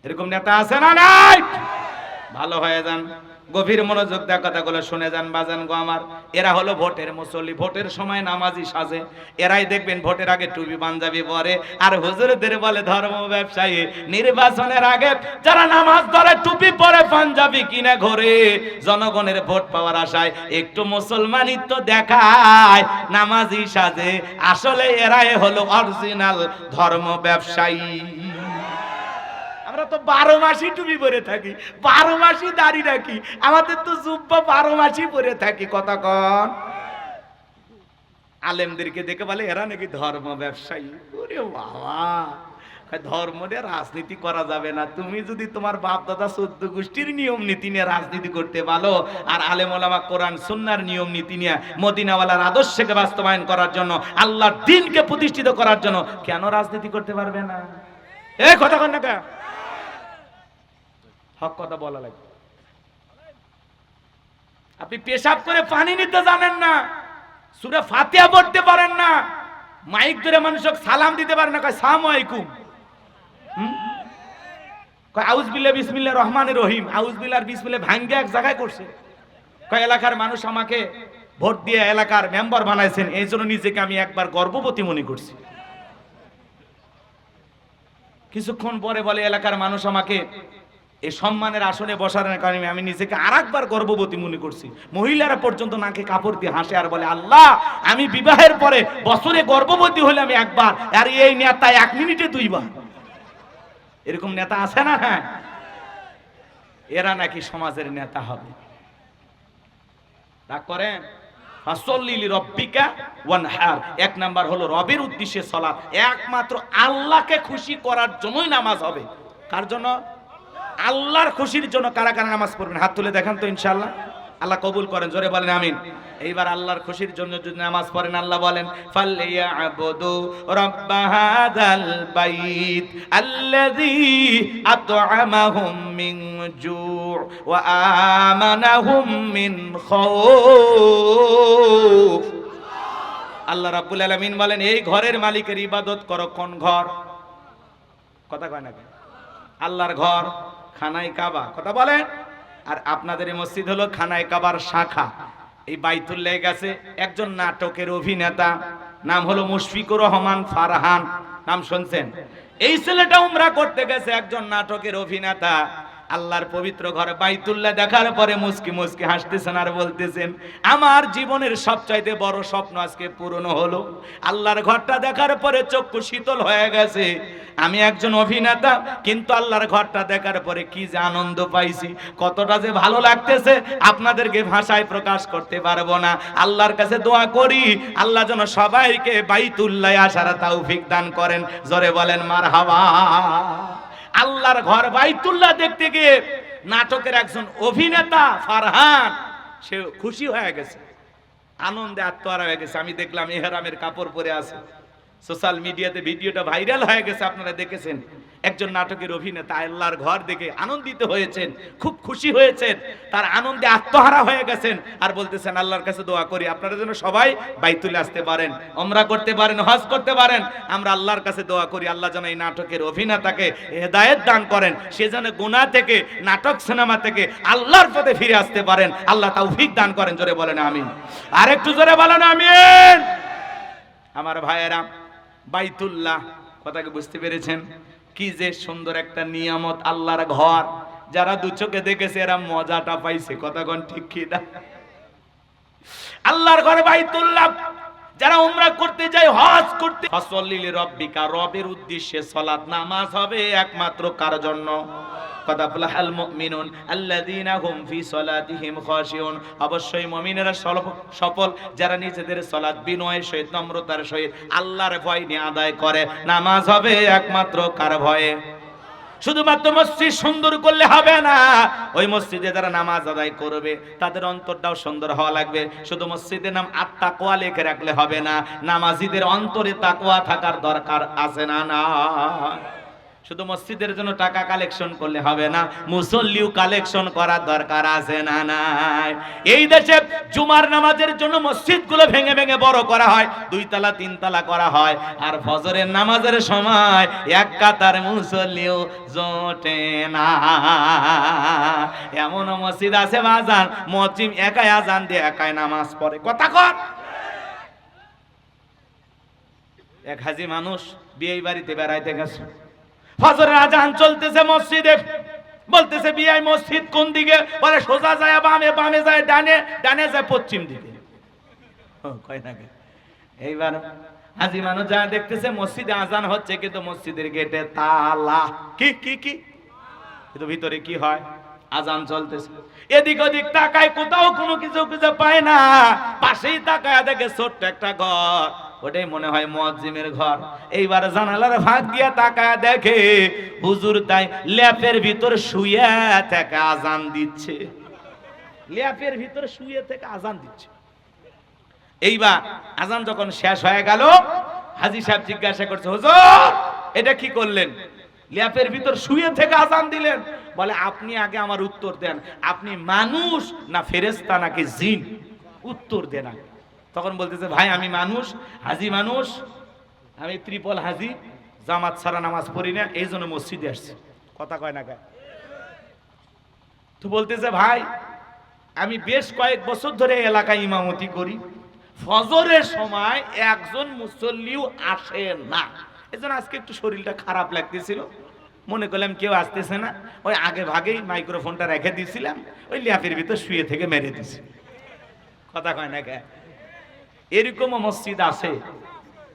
এরকম নেতা আছে না নাই? ভালো হয়ে যান, গভীর মনোযোগ দিয়ে কথাগুলো শুনে যান বাজান গো আমার। এরা হলো ভোটের মুসল্লি, ভোটের সময় নামাজি সাজে। এরাই দেখবেন ভোটের আগে টুপি পাঞ্জাবি পরে, আর হুজুরদের বলে ধর্ম ব্যবসায়ী। নির্বাচনের আগে যারা নামাজ ধরে টুপি পরে পাঞ্জাবি কিনে ঘোরে, জনগণের ভোট পাওয়ার আশায় একটু মুসলমানিত্ব দেখায়, নামাজি সাজে। আসলে এরাই হলো অরিজিনাল ধর্ম ব্যবসায়ী। আমরা তো 12 মাসই টুপি পরে থাকি, 12 মাসই দাড়ি রাখি, আমাদের তো জুব্বা 12 মাসই পরে থাকি। কথা কন, আলেমদেরকে দেখে বলে এরা নাকি ধর্ম ব্যবসায়ী। ওরে বাবা, ধর্ম নিয়ে রাজনীতি করা যাবে না। তুমি যদি তোমার বাপ দাদা 14 গোষ্ঠীর নিয়ম নীতি নিয়ে রাজনীতি করতে পারো, আর আলেম ওলামা কোরআন সুন্নাহর নিয়ম নীতি নিয়ে মদিনাওয়ালার আদর্শকে বাস্তবায়ন করার জন্য, আল্লাহর দ্বীনকে প্রতিষ্ঠিত করার জন্য কেন রাজনীতি করতে পারবে না? এই কথা কন না কে? হক কথা বলা লাগবে। আপনি পেশাব করে পানি নিতে জানেন না, সূরা ফাতিহা পড়তে পারেন না, মাইক ধরে মানুষকে সালাম দিতে পারেন না, কয় আসসালামু আলাইকুম, কয় আউযু বিল্লাহি বিসমিল্লাহির রহমানির রহিম, আউযু বিল্লাহি বিসমিল্লাহ ভাঙ্গে এক জায়গায় করছে। কয় এলাকার মানুষ আমাকে ভোট দিয়ে এলাকার মেম্বার বানাইছেন, এই জন্য নিজেকে আমি একবার গর্ববতী মনে করছি। কিছুক্ষণ পরে বলে এলাকার মানুষ আমাকে এই সম্মানের আসনে বসার কারণে আমি নিজেকে আরেকবার গর্ভবতী মনে করছি। মহিলারা পর্যন্ত নাকে কাপড় দিয়ে হাসে আর বলে আল্লাহ, আমি বিবাহের পরে বছরে গর্ভবতী হলে আমি একবার, আর এই নেতা 1 মিনিটে 2 বার। এরকম নেতা আছে না? হ্যাঁ, এরা নাকি সমাজের নেতা হবে। রাগ করেন? ফাসল্লি লিরাব্বিকা ওয়ানহার। 1 নাম্বার হলো রবের উদ্দেশ্যে সালাত, একমাত্র আল্লাহকে খুশি করার জন্যই নামাজ হবে। কার জন্য? আল্লাহর খুশির জন্য। কারা কারা নামাজ পড়বেন হাত তুলে দেখান তো, ইনশাআল্লাহ আল্লাহ কবুল করেন, জোরে বলেন আমিন। এইবার আল্লাহর খুশির জন্য যদি নামাজ পড়েন, আল্লাহ বলেন ফালইয়াবুদু রাব্বা হাযাল বাইত আল্লাযী আত'আমাহুম মিন জু' ওয়া আমানাহুম মিন খাউফ। আল্লাহ রাব্বুল আলামিন বলেন এই ঘরের মালিকের ইবাদত করো। কোন ঘর? কথা কয় না কেন? আল্লাহর ঘর খানায় কাবা। কথা বলেন। আর আপনাদের এই মসজিদ হলো খানায় কাবার শাখা। এই বাইতুল্লাহ গেছে একজন নাটকের অভিনেতা, নাম হলো মুশফিকুর রহমান ফারহান, নাম শুনছেন? এই ছেলেটা উমরা করতে গেছে, একজন নাটকের অভিনেতা। আল্লাহর পবিত্র ঘর বাইতুল্লাহ দেখার পরে মুস্কি মুস্কি হাসতেছেন আর বলতেছেন আমার জীবনের সবচাইতে বড় স্বপ্ন আজকে পূরণ হলো। আল্লাহর ঘরটা দেখার পরে চক্ষু শীতল হয়ে গেছে। আমি একজন অভিনেতা, কিন্তু আল্লাহর ঘরটা দেখার পরে কি যে আনন্দ পাইছি, কতটা যে ভালো লাগতেছে আপনাদেরকে ভাষায় প্রকাশ করতে পারবো না। আল্লাহর কাছে দোয়া করি আল্লাহ যেন সবাইকে বাইতুল্লাহ আসার তৌফিক দান করেন, জোরে বলেন মারহাবা। আল্লাহর ঘর বাইতুল্লাহ দেখতে গিয়ে নাটকের একজন অভিনেতা ফারহান, সে খুশি হয়ে গেছে, আনন্দে আত্মহারা হয়ে গেছে। আমি দেখলাম ইহরামের কাপড় পরে আছে, সোশ্যাল মিডিয়াতে ভিডিওটা ভাইরাল হয়ে গেছে, আপনারা দেখেছেন। একজন নাটকের অভিনেতা আল্লাহর ঘর দেখে আনন্দিত হয়েছেন, খুব খুশি হয়েছেন, তার আনন্দে আত্মহারা হয়ে গেছেন আর বলতেছেন আল্লাহর কাছে দোয়া করি আপনারা যেন সবাই বাইতুল্লাহ আসতে পারেন, উমরা করতে পারেন, হজ করতে পারেন। আমরা আল্লাহর কাছে দোয়া করি আল্লাহ যেন এই নাটকের অভিনেতাকে হেদায়েত দান করেন, সে যেন গুনাহ থেকে, নাটক সিনেমা থেকে আল্লাহর পথে ফিরে আসতে পারেন, আল্লাহ তৌফিক দান করেন, জোরে বলেন আমিন। আর একটু জোরে বলেন আমিন। আমার ভাইয়েরা, বাইতুল্লাহ কথাকে বুঝতে পেরেছেন? কি যে সুন্দর একটা নিয়ামত আল্লাহর ঘর। যারা দু চোখে দেখেছে এরা মজাটা পাইছে। কথা কোন ঠিক কি না? আল্লাহর ঘর বাইতুল্লাহ, যারা উমরা করতে যায়, হজ করতে, ফাসল্লি লিরাব্বিকা, রবের উদ্দেশ্যে সালাত, নামাজ হবে একমাত্র কার জন্য? কথা বলা আল মুমিনুন আল্লাযীনা হুম ফি সালাতিহিম খাশিউন। অবশ্যই মুমিনেরা সফল যারা নিজেদের সালাত বিনয়ের সহিত, নম্রতার সহিত আল্লাহর ভয় নিয়ে আদায় করে। নামাজ হবে একমাত্র কার ভয়ে? শুধুমাত্র মসজিদ সুন্দর করলে হবে না, ওই মসজিদে যারা নামাজ আদায় করবে তাদের অন্তরটাও সুন্দর হওয়া লাগবে। শুধু মসজিদের নাম আত-তাকওয়া লিখে রাখলে হবে না, নামাজীদের অন্তরে তাকওয়া থাকার দরকার আছে না? না, শুধু মসজিদের জন্য টাকা কালেকশন করলে হবে না, মুসল্লিও কালেকশন করার দরকার আছে না নাই? এই দেশে জুমার নামাজের জন্য মসজিদগুলো ভেঙে ভেঙে বড় করা হয়, 2 তলা 3 তলা করা হয়, আর ফজরের নামাজের সময় এক কাতার মুসল্লিও জোটে না। এমন মসজিদ আছে বাজান, মুয়াজ্জিন একাই আজান দিয়ে একাই নামাজ পড়ে। কথা কর। এক হাজি মানুষ বিয়ে বাড়িতে বেড়াইতে গেছে, ফজরের আজান চলতেছে মসজিদে, বলতেছে বিয়ে মসজিদ কোন দিকে? বলে সোজা যায় বামে, বামে যায় ডানে, ডানে যায় পশ্চিম দিকে। কয় না কে? এইবার হাজি মানুষ যা দেখতেছে মসজিদে আজান হচ্ছে, কিন্তু মসজিদের গেটে তালা। কি কি কি? কিন্তু ভিতরে কি হয়? আজান চলতেছে। এদিক ওদিক তাকায়, কোথাও কোনো কিছু খুঁজে পায় না। পাশেই তাকায় দেখে ছোট্ট একটা ঘর, ওটাই মনে হয় মুয়াজ্জিমের ঘর। এইবার জানালার ফাঁক দিয়া তাকায় দেখে হুজুর তাই ল্যাপের ভিতর শুয়ে থেকে আজান দিচ্ছে। ল্যাপের ভিতর শুয়ে থেকে আজান দিচ্ছে। এইবার আজান যখন শেষ হয়ে গেল, হাজী সাহেব জিজ্ঞাসা করছে, হুজুর এটা কি করলেন? ল্যাপের ভিতর শুয়ে থেকে আজান দিলেন। বলে আপনি আগে আমার উত্তর দেন, আপনি মানুষ না ফেরেশতা নাকি জিন? উত্তর দেন। তখন বলতেছে, ভাই আমি মানুষ, হাজি মানুষ, আমি ত্রিপল হাজি, জামাত ছাড়া নামাজ পড়ি না, এই জন্য মসজিদে আসছি। কথা কয় না কে? তো বলতেছে, ভাই আমি বেশ কয়েক বছর ধরে এলাকায় ইমামতি করি, ফজরের সময় একজন মুসল্লিও আসে না, এজন্য আজকে একটু শরীরটা খারাপ লাগতেছিল, মনে করলাম কেউ আসতেছে না, ওই আগে ভাগেই মাইক্রোফোনটা রেখে দিয়েছিলাম, ওই ল্যাপের ভিতর শুয়ে থেকে মেরে দিছি। কথা কয় না কে? এরকমও মসজিদ আছে।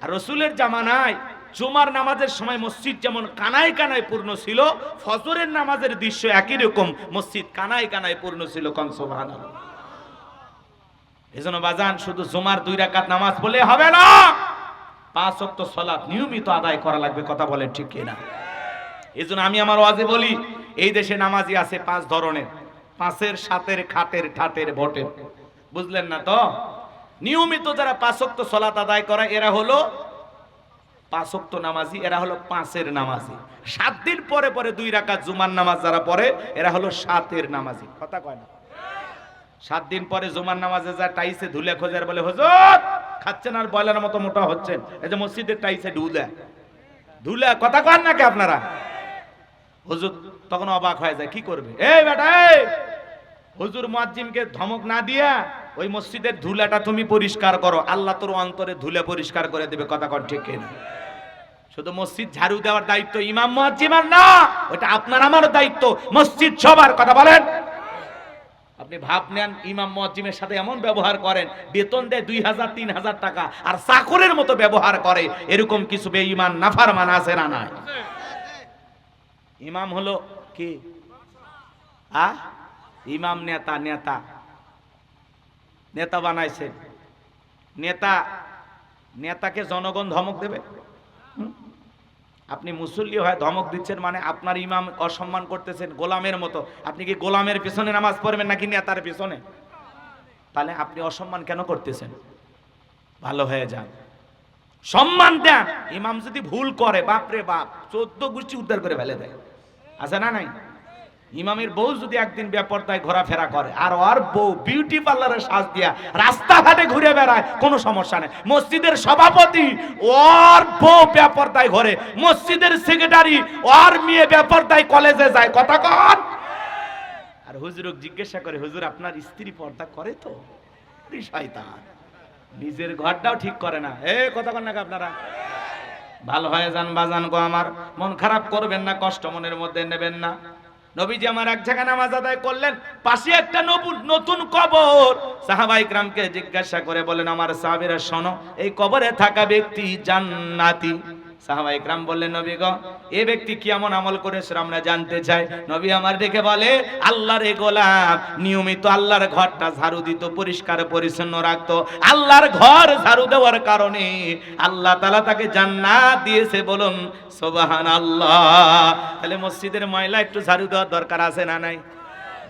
আর রাসূলের জামানায় জুমার নামাজের সময় মসজিদ যেমন কানায় কানায় পূর্ণ ছিল, ফজরের নামাজের দৃশ্য একই রকম, মসজিদ কানায় কানায় পূর্ণ ছিল। কোন সুবহানাল্লাহ। এজন্য বাজান শুধু জুমার 2 রাকাত নামাজ পড়লে হবে না, 5 ওয়াক্ত সালাত নিয়মিত আদায় করা লাগবে। কথা বলেন ঠিক কিনা? এজন্য আমি আমার ওয়াজে বলি, এই দেশে নামাজি আছে 5 ধরনের, 5-এর 7-এর খাটের ঠাটের ভটের। বুঝলেন না তো? নিয়মিত যারা 5 ওয়াক্ত সালাত আদায় করে এরা হলো 5 ওয়াক্ত নামাজি, এরা হলো 5-এর নামাজি। 7 দিন পরে পরে 2 রাকাত জুমার নামাজ যারা পড়ে এরা হলো 7-এর নামাজি। কথা কয় না? 7 দিন পরে জুমার নামাজে যা টাইসে ধুলে খোঁজার বলে, হুজুর খাচ্ছেন আর বয়লার মতো মোটা হচ্ছেন, এই যে মসজিদের টাইসে ধুলে ধুলে। কথা কন নাকি আপনারা? হুজুর তখন অবাক হয়ে যায়, কি করবে? এই বেটা, এই হুজুর মুয়াজ্জিনকে ধমক না দিয়া ওই মসজিদের ধুলাটা তুমি পরিষ্কার করো, আল্লাহ তোর অন্তরে ধুলে পরিষ্কার করে দেবে। কথা কন ঠিক কিনা? শুধু মসজিদ ঝাড়ু দেওয়ার দায়িত্ব ইমাম মুয়াজ্জিমের না, ওটা আপনার আমার দায়িত্ব, মসজিদ সবার। কথা বলেন। আপনি ভাব নেন ইমাম মুয়াজ্জিমের সাথে এমন ব্যবহার করেন, বেতন দেয় 2000-3000 টাকা, আর চাকরের মতো ব্যবহার করে, এরকম কিছু বেঈমান নাফরমান আছে না নাই? ইমাম হলো কি? ইমাম নেতা, নেতা নেতা বানাইছে। নেতাকে জনগণ ধমক দেবে? আপনি মুসল্লি হয় ধমক দিচ্ছেন মানে আপনার ইমাম অসম্মান করতেছেন, গোলামের মতো। আপনি কি গোলামের পিছনে নামাজ পড়বেন নাকি নেতার পিছনে? তাহলে আপনি অসম্মান কেন করতেছেন? ভালো হয়ে যান, সম্মান দেন। ইমাম যদি ভুল করে, বাপরে বাপ, 14 গোষ্ঠী উদ্ধার করে ফেলে দেয়। আছে না নাই? ইমামের বউ যদি একদিন বেপরদায় ঘোরাফেরা করে, আর ওর বউ বিউটি পার্লারের সাজ দিয়া রাস্তাঘাটে ঘুরে বেড়ায়, কোনো সমস্যা নেই। মসজিদের সভাপতি ওর বউ বেপরদায় ঘরে, মসজিদের সেক্রেটারি ওর মেয়ে বেপরদায় কলেজে যায়। কথা কন। আর হুজুরক জিজ্ঞাসা করে, হুজুর আপনার স্ত্রী পর্দা করে তো? শয়তান, নিজের ঘরটাও ঠিক করে না। কথা কন নাকি আপনারা? ভালো হয়ে যান বাজান গো আমার, মন খারাপ করবেন না, কষ্ট মনের মধ্যে নেবেন না। নবীজি আমার এক জায়গায় নামাজ আদায় করলেন, পাশে একটা নতুন কবর। সাহাবায়ে কিরামকে জিজ্ঞাসা করে বলেন, আমার সাহাবীরা শোনো, এই কবরে থাকা ব্যক্তি জান্নাতি। সাহাবায়ে কিরাম বললেন, নবী গো এই ব্যক্তি কি এমন আমল করেছে আমরা জানতে চাই। নবী আমার দেখে বলে, আল্লাহর এই গোলাম নিয়মিত আল্লাহর ঘরটা ঝাড়ু দিত, পরিষ্কার পরিচ্ছন্ন রাখতো। আল্লাহর ঘর ঝাড়ু দেওয়ার কারণে আল্লাহ তাআলা তাকে জান্নাত দিয়েছে। বলুন সুবহানাল্লাহ। তাহলে মসজিদের ময়লা একটু ঝাড়ু দেওয়ার দরকার আছে না নাই?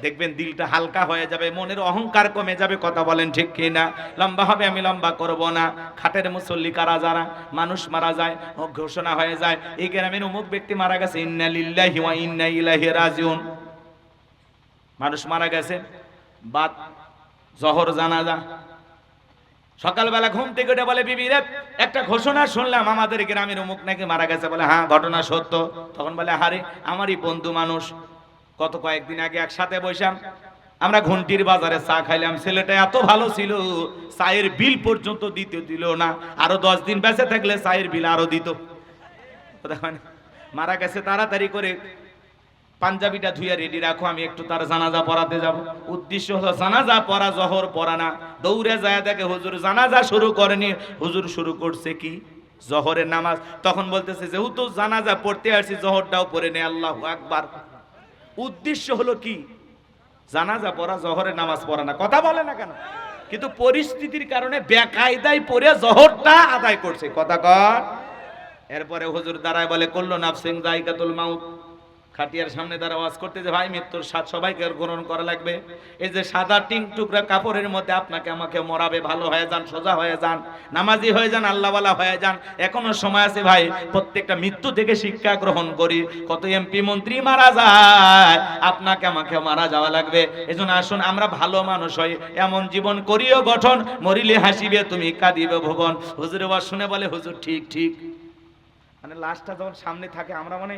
দেখবেন দিলটা হালকা হয়ে যাবে, মনের অহংকার কমে যাবে। কথা বলেন ঠিক কি না? লম্বা হবে, আমি লম্বা করব না। খাটের মুসল্লি কারা যারা মানুষ মারা যায়, ঘোষণা হয়ে যায় এই গ্রামের অমুক ব্যক্তি মারা গেছে, ইন্না লিল্লাহি ওয়া ইন্না ইলাইহি রাজিউন। মানুষ মারা গেছে, বাদ জহর জানাজা। সকালবেলা ঘুম থেকে উঠে বলে, বিবি রে একটা ঘোষণা শুনলাম আমাদের গ্রামের অমুক নাকি মারা গেছে। বলে হ্যাঁ ঘটনা সত্য। তখন বলে হারে আমারই বন্ধু মানুষ, গত কয়েকদিন আগে একসাথে বসলাম, আমরা ঘন্টির বাজারে চা খাইলাম, ছেলেটা এত ভালো ছিল, চায়ের বিল পর্যন্ত দিতে দিল না, আরো 10 দিন বেঁচে থাকলে চায়ের বিল আরো দিত। মারা গেছে, তাড়াতাড়ি করে পাঞ্জাবিটা ধুইয়া রেডি রাখো, আমি একটু তার জানাজা পড়াতে যাব। উদ্দেশ্য হলো জানাজা পড়া, জহর পড়া না। দৌড়ে যায় দেখে হুজুর জানাজা শুরু করেনি, হুজুর শুরু করছে কি জহরের নামাজ। তখন বলতেছে যেহেতু জানাজা পড়তে আসছি জহরটাও পড়ে নে, আল্লাহু আকবার। উদ্দেশ্য হলো কি জানাজা পড়া, জহরের নামাজ পড়া না। কথা বলে না কেন? কিন্তু পরিস্থিতির কারণে বেকায়দায় পড়ে জহরটা আদায় করছে। কথা কর। এরপরে হুজুর দাঁড়ায় বলে কুল্লু নাফসিন যায়কাতুল মাউত। খাটিয়ার সামনে দ্বারা ওয়াজ করতে যে ভাই মৃত্যুর স্বাদ সবাইকে গ্রহণ করা লাগবে। এই যে সাদা টিং টুকরা কাপড়ের মধ্যে আপনাকে আমাকে মরাবে, ভালো হয়ে যান, সোজা হয়ে যান, নামাজি হয়ে যান, আল্লাহওয়ালা হয়ে যান, এখনো সময় আছে ভাই। প্রত্যেকটা মৃত্যু থেকে শিক্ষা গ্রহণ করি। কত এমপি মন্ত্রী মারা যায়, আপনাকে আমাকে মারা যাওয়া লাগবে। এজন্য আসুন আমরা ভালো মানুষ হই, এমন জীবন করিও গঠন, মরিলে হাসিবে তুমি কাঁদিবে ভুবন। হুজুর ওয়াজ শুনে বলে হুজুর ঠিক ঠিক, মানে লাশটা যখন সামনে থাকে আমরা মানে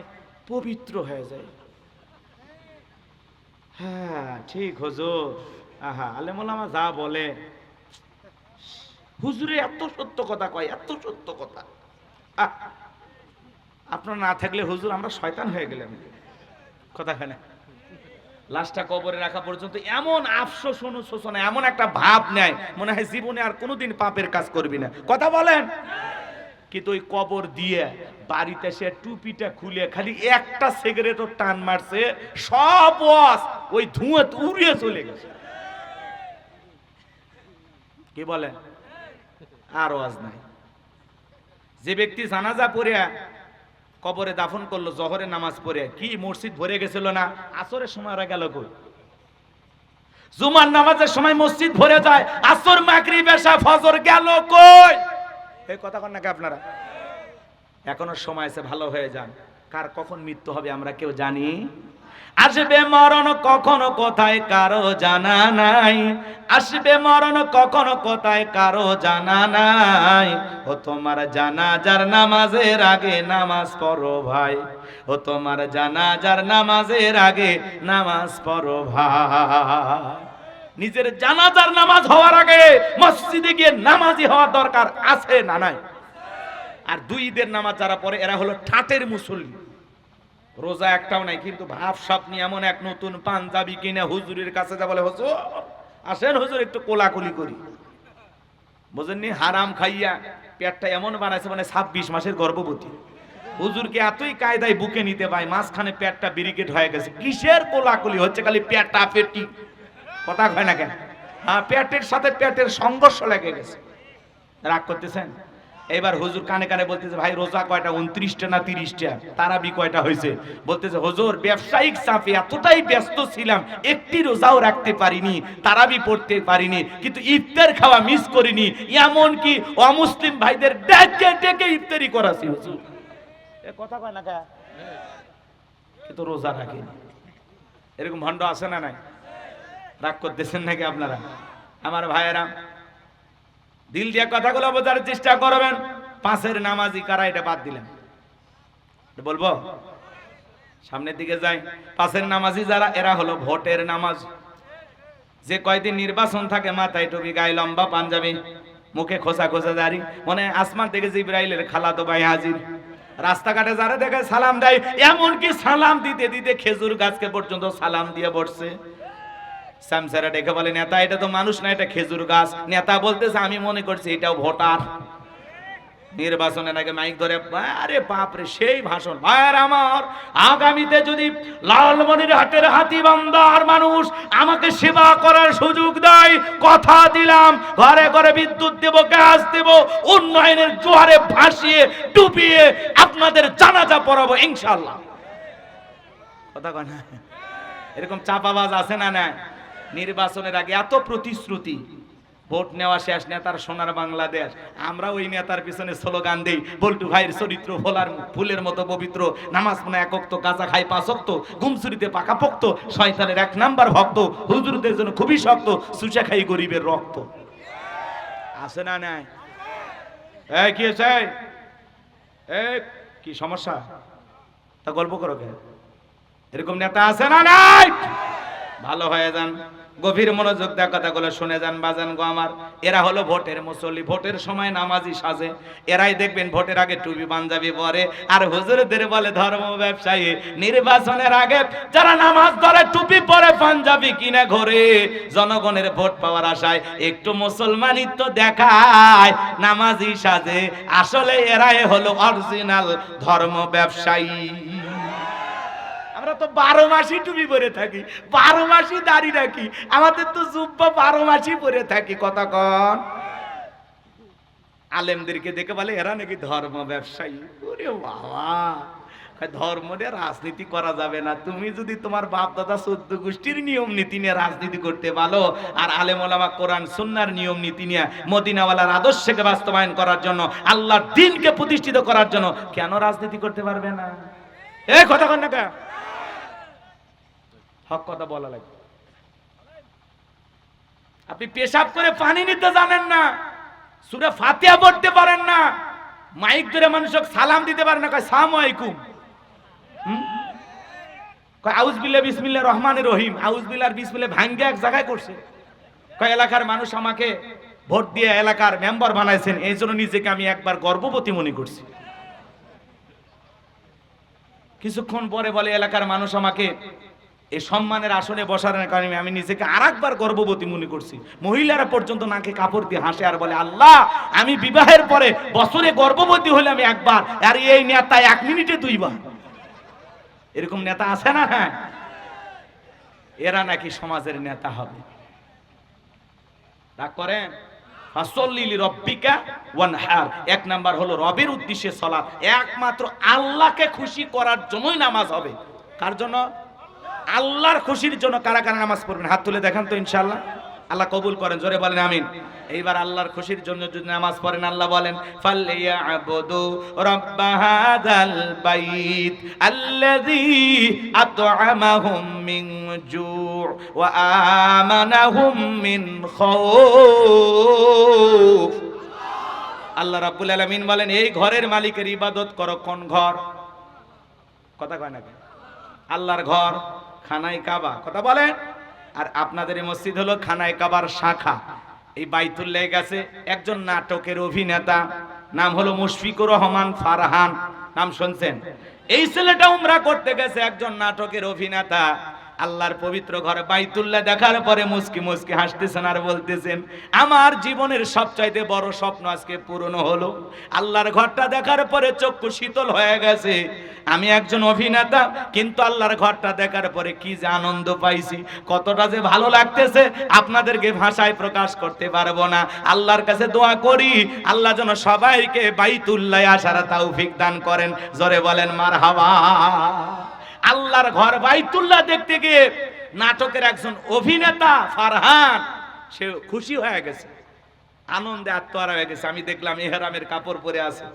পবিত্র হয়ে যায়। হ্যাঁ ঠিক হুজুর, আহা আলেম ওলামা যা বলে, হুজুরে এত সত্য কথা কয়, এত সত্য কথা। আপনার না থাকলে হুজুর আমরা শয়তান হয়ে গেলাম। কথা হয় না? লাশটা কবরে রাখা পর্যন্ত এমন আফসোস অনুশোচনা, এমন একটা ভাব নেয় মনে হয় জীবনে আর কোনোদিন পাপের কাজ করবি না। কথা বলেন। কিন্তু ওই কবর দিয়ে বাড়িতে সে টুপিটা খুলে খালি একটা সিগারেটও টান মারছে, সব ওয়াজ ওই ধুঁয়া উড়িয়ে চলে গেছে। কি বলে? আর ওয়াজ নাই। যে ব্যক্তি জানাজা পড়ে কবরে দাফন করলো, জহরের নামাজ পড়ে, কি মসজিদ ভরে গেছিল না? আসরের সময় ওরা গেল কই? জুমার নামাজের সময় মসজিদ ভরে যায়, আসর মাগরিব এশা ফজর গেল কই? এই কথা কন নাকি আপনারা? এখনো সময় আছে, ভালো হয়ে যান। কার কখন মৃত্যু হবে আমরা কেউ জানি? আসবে মরণ কখনো কোথায় কারো জানা নাই, আসবে মরণ কখনো কোথায় কারো জানা নাই। ও তোমার জানাজার নামাজের আগে নামাজ পড়ো ভাই, ও তোমার জানাজার নামাজের আগে নামাজ পড়ো ভাই। নিজের জানাজার নামাজ হওয়ার আগে মসজিদে গিয়ে নামাজি হওয়া দরকার আছে না নাই? আর দুই ঈদের নামাজ যারা পড়ে এরা হলো ঠাটের মুসল্লি। রোজা একটাও নাই, কিন্তু ভাব সাপ নিয়ে এমন এক নতুন পাঞ্জাবি কিনে হুজুরের কাছে যা বলে হুজুর আসেন হুজুর একটু কোলাকুলি করি। বুঝেননি? হারাম খাইয়া পেটটা এমন বানাইছে মানে 26 মাসের গর্ভবতী। হুজুরকে এতই কায়দায় বুকে নিতে পায়, মাঝখানে পেটটা ব্যারিকেড হয়ে গেছে। কিসের কোলাকুলি হচ্ছে? খালি পেটটা পেটি। কথা হয় না কেন? হ্যাঁ, পেটের সাথে পেটের সংঘর্ষ লেগে গেছে। রাগ করতেছেন? এবার হুজুর কানে কানে বলতেছে ভাই রোজা কয়টা? 29টা না 30টা? তারাবি কয়টা হয়েছে? বলতেছে হুজুর ব্যবসায়িক চাপে এতটাই ব্যস্ত ছিলাম একটি রোজাও রাখতে পারিনি, তারাবি পড়তে পারিনি, কিন্তু ইফতার খাওয়া মিস করিনি। এমন কি অমুসলিম ভাইদের ডেকে ডেকে ইফতারি করাছি হুজুর। এ কথা কয় না কা? কিন্তু রোজা রাখেনি। এরকম ভণ্ড আছে না নাই? রাগ করতেছেন নাকি আপনারা? আমার ভাইয়েরা দিল দিয়ে কথাগুলো বোঝার চেষ্টা করবেন। পাঁচের নামাজি কারা এটা বাদ দিলেন বলবো? সামনের দিকে যাই। পাঁচের নামাজি যারা, এরা হলো ভোটের নামাজ। যে কয়দিন নির্বাচন থাকে মাথায় টুপি, গায়ে লম্বা পাঞ্জাবি, মুখে খোসা খোসা দাড়ি, মনে আসমান থেকে জিবরাইলের খালাতো ভাই হাজির। রাস্তাঘাটে যারা দেখে সালাম দেয়, এমনকি সালাম দিতে দিতে খেজুর গাছকে পর্যন্ত সালাম দিয়ে বসছে। সামসারা ডেকে বলে নেতা এটা তো মানুষ না, এটা খেজুর গাছ। নেতা বলতেছে আমি মনে করছি এটাও ভোটার। নির্বাচনের আগে মাইক ধরে আরে বাপরে সেই ভাষণ। ভাইয়ের আমার, আগামীতে যদি লালমনিরহাটের হাতীবান্ধার মানুষ আমাকে সেবা করার সুযোগ দেয়, কথা দিলাম ঘরে ঘরে বিদ্যুৎ দেব, গ্যাস দেব, উন্নয়নের জোয়ারে ভাসিয়ে ডুবিয়ে আপনাদের জানাজা পড়াবো ইনশাআল্লাহ। কথা কয় না? এরকম চাপাবাজ আছে না না? নির্বাচনের আগে এত প্রতিশ্রুতি, ভোট নেওয়া শেষ, নেতার সোনার বাংলাদেশ, আমরা ওই নেতার পিছনে স্লোগান দেই, বল্টু ভাইয়ের চরিত্র ফুলের মতো পবিত্র, নামাজ পড়ে এক ওয়াক্ত, গাঁজা খাই 5 ওয়াক্ত, ঘুমচুরিতে পাকাপোক্ত, শয়তানের 1 নাম্বার ভক্ত, হুজুরদের জন্য খুবই শক্ত, সুচা খাই গরিবের রক্ত। আছে না নাই? এই কি আছে? এই কি সমস্যা? তা গল্প করো কে? এরকম নেতা আছে না নাই? ভালো হয়ে যান, গভীর মনোযোগ দিয়ে কথাগুলো শুনে যান বাজান গো আমার। এরা হলো ভোটের মুসল্লি, ভোটের সময় নামাজি সাজে, এরাই দেখবেন ভোটের আগে টুপি পাঞ্জাবি পরে, আর হুজুরদের বলে ধর্ম ব্যবসায়ী। নির্বাচনের আগে যারা নামাজ ধরে, টুপি পরে, পাঞ্জাবি কিনে ঘোরে, জনগণের ভোট পাওয়ার আশায় একটু মুসলমানিত্ব দেখায়, নামাজি সাজে, আসলে এরাই হলো অরিজিনাল ধর্ম ব্যবসায়ী। আমরা তো 12 মাসই টুপি পরে থাকি, 12 মাসই দাড়ি রাখি, আমাদের তো জুব্বা 12 মাসই পরে থাকি। কথা কন, আলেমদেরকে দেখে বলে এরা নাকি ধর্ম ব্যবসায়ী। ওরে বাবা, ধর্ম নিয়ে রাজনীতি করা যাবে না। তুমি যদি তোমার বাপ দাদা 14 গোষ্ঠীর নিয়ম নীতি নিয়ে রাজনীতি করতে পারো, আর আলেম ওলামা কোরআন সুন্নাহর নিয়ম নীতি নিয়ে মদিনাওয়ালার আদর্শকে বাস্তবায়ন করার জন্য, আল্লাহর দ্বীনকে প্রতিষ্ঠিত করার জন্য, কেন রাজনীতি করতে পারবে না? এই কথা কন না কে? হক কথা বলা লাগবে। আপনি পেশাব করে পানি নিতে জানেন না, সূরা ফাতিহা পড়তে পারেন না, মাইক ধরে মানুষকে সালাম দিতে পারেন না, কয় আসসালামু আলাইকুম, কয় আউযু বিল্লাহি বিসমিল্লাহির রহমানির রহিম, আউযু বিল্লাহি বিসমিল্লাহ ভাঙ্গে এক জায়গায় করছে। কয় এলাকার মানুষ আমাকে ভোট দিয়ে এলাকার মেম্বার বানাইছেন, এই জন্য নিজেকে আমি একবার গর্ববতী মনে করছি। কিছুক্ষণ পরে বলে এলাকার মানুষ আমাকে এই সম্মানের আসনে বসার কারণে আমি নিজেকে আরেকবার গর্ভবতী মনে করছি। মহিলারা পর্যন্ত নাকে কাপড় দিয়ে হাসে আর বলে আল্লাহ, আমি বিবাহের পরে বছরে গর্ভবতী হলে আমি একবার, আর এই নেতা 1 মিনিটে 2 বার। এরকম নেতা আছে না? হ্যাঁ, এরা নাকি সমাজের নেতা হবে। তা করেন ফাসল্লি লিরাব্বিকা ওয়ানহার। 1 নাম্বার হলো রবের উদ্দেশ্যে সালাত, একমাত্র আল্লাহকে খুশি করার জন্যই নামাজ হবে। কার জন্য? আল্লাহর খুশির জন্য। কারা কারা নামাজ পড়বেন হাত তুলে দেখান তো, ইনশাআল্লাহ আল্লাহ কবুল করেন, জোরে বলেন আমিন। এইবার আল্লাহর খুশির জন্য যদি নামাজ পড়েন, আল্লাহ বলেন ফালইয়াবুদু রাব্বা হাযাল বাইত আল্লাযী আত'আমাহুম মিন জু' ওয়া আমানাহুম মিন খাউফ। আল্লাহ রাব্বুল আলামিন বলেন এই ঘরের মালিকের ইবাদত করো। কোন ঘর? কথা কয় না কেন? আল্লাহর ঘর খানায় কাবা। কথা বলেন। আর আপনাদের এই মসজিদ হলো খানায় কাবার শাখা। এই বাইতুল্লাহ গেছে একজন নাটকের অভিনেতা, নাম হলো মুশফিকুর রহমান ফারহান, নাম শুনছেন? এই ছেলেটা উমরা করতে গেছে, একজন নাটকের অভিনেতা। আল্লাহর পবিত্র ঘর বাইতুল্লাহ দেখার পরে মুস্কি মুস্কি হাসতেছেন আর বলতেছেন আমার জীবনের সবচাইতে বড় স্বপ্ন আজকে পূরণ হলো। আল্লাহর ঘরটা দেখার পরে চক্ষু শীতল হয়ে গেছে। আমি একজন অভিনেতা, কিন্তু আল্লাহর ঘরটা দেখার পরে কি যে আনন্দ পাইছি, কতটা যে ভালো লাগতেছে আপনাদেরকে ভাষায় প্রকাশ করতে পারবো না। আল্লাহর কাছে দোয়া করি আল্লাহ যেন সবাইকে বাইতুল্লাহ আসার তৌফিক দান করেন, জোরে বলেন মারহাবা। আল্লাহর ঘর বাইতুল্লাহ দেখতে গিয়ে নাটকের একজন অভিনেতা ফারহান সে খুশি হয়ে গেছে, আনন্দে আত্মহারা হয়ে গেছে। আমি দেখলাম ইহরামের কাপড় পরে আছে,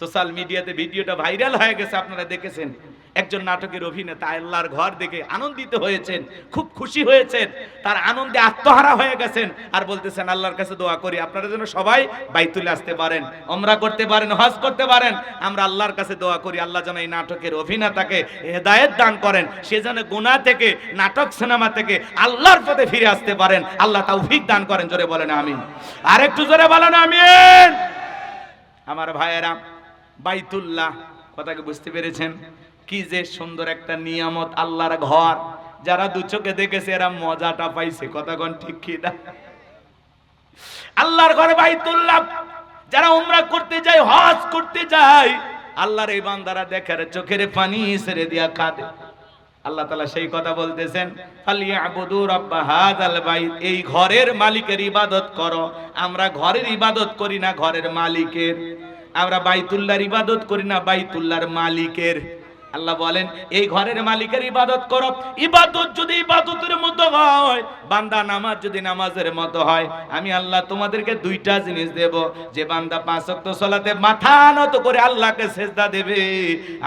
সোশ্যাল মিডিয়াতে ভিডিওটা ভাইরাল হয়ে গেছে, আপনারা দেখেছেন। একজন নাটকের অভিনেতা আল্লাহর ঘর দেখে আনন্দিত হয়েছেন, খুব খুশি হয়েছেন, তার আনন্দে আত্মহারা হয়ে গেছেন আর বলতেছেন আল্লাহর কাছে দোয়া করি আপনারা যেন সবাই বাইতুল্লাহ আসতে পারেন, উমরা করতে পারেন, হজ করতে পারেন। আমরা আল্লাহর কাছে দোয়া করি আল্লাহ যেন এই নাটকের অভিনেতাকে হেদায়েত দান করেন, সে যেন গুনাহ থেকে, নাটক সিনেমা থেকে আল্লাহর পথে ফিরে আসতে পারেন, আল্লাহ তৌফিক দান করেন, জোরে বলেন আমিন। আর একটু জোরে বলেন আমিন। আমার ভাইয়েরা, বাইতুল্লাহ কথাকে বুঝতে পেরেছেন? কি যে সুন্দর একটা নিয়ামত আল্লাহর ঘর। যারা দু চোখে দেখেছে এরা মজাটা পাইছে, কথা কোন ঠিক কি না? আল্লাহর ঘর বাইতুল্লাহ যারা উমরা করতে যায়, হজ করতে যায়, আল্লাহর এই বান্দারা দেখে চোখের পানি ছেড়ে দিয়া কাঁদে। আল্লাহ তাআলা সেই কথা বলতেছেন ফালিয়াবুদু রাব্বা হাযাল বাইত, এই ঘরের মালিকের ইবাদত করো। আমরা ঘরের ইবাদত করি না, ঘরের মালিকের। আমরা বাইতুল্লাহর ইবাদত করি না, বাইতুল্লাহর মালিকের। আল্লাহ বলেন এই ঘরের মালিকের ইবাদত করো। ইবাদত যদি ইবাদতের মতো হয়, বান্দা নামাজ যদি নামাজের মতো হয়, আমি আল্লাহ তোমাদেরকে দুইটা জিনিস দেব। যে বান্দা 5 ওয়াক্ত সালাতে মাথা নত করে আল্লাহকে সিজদা দেবে,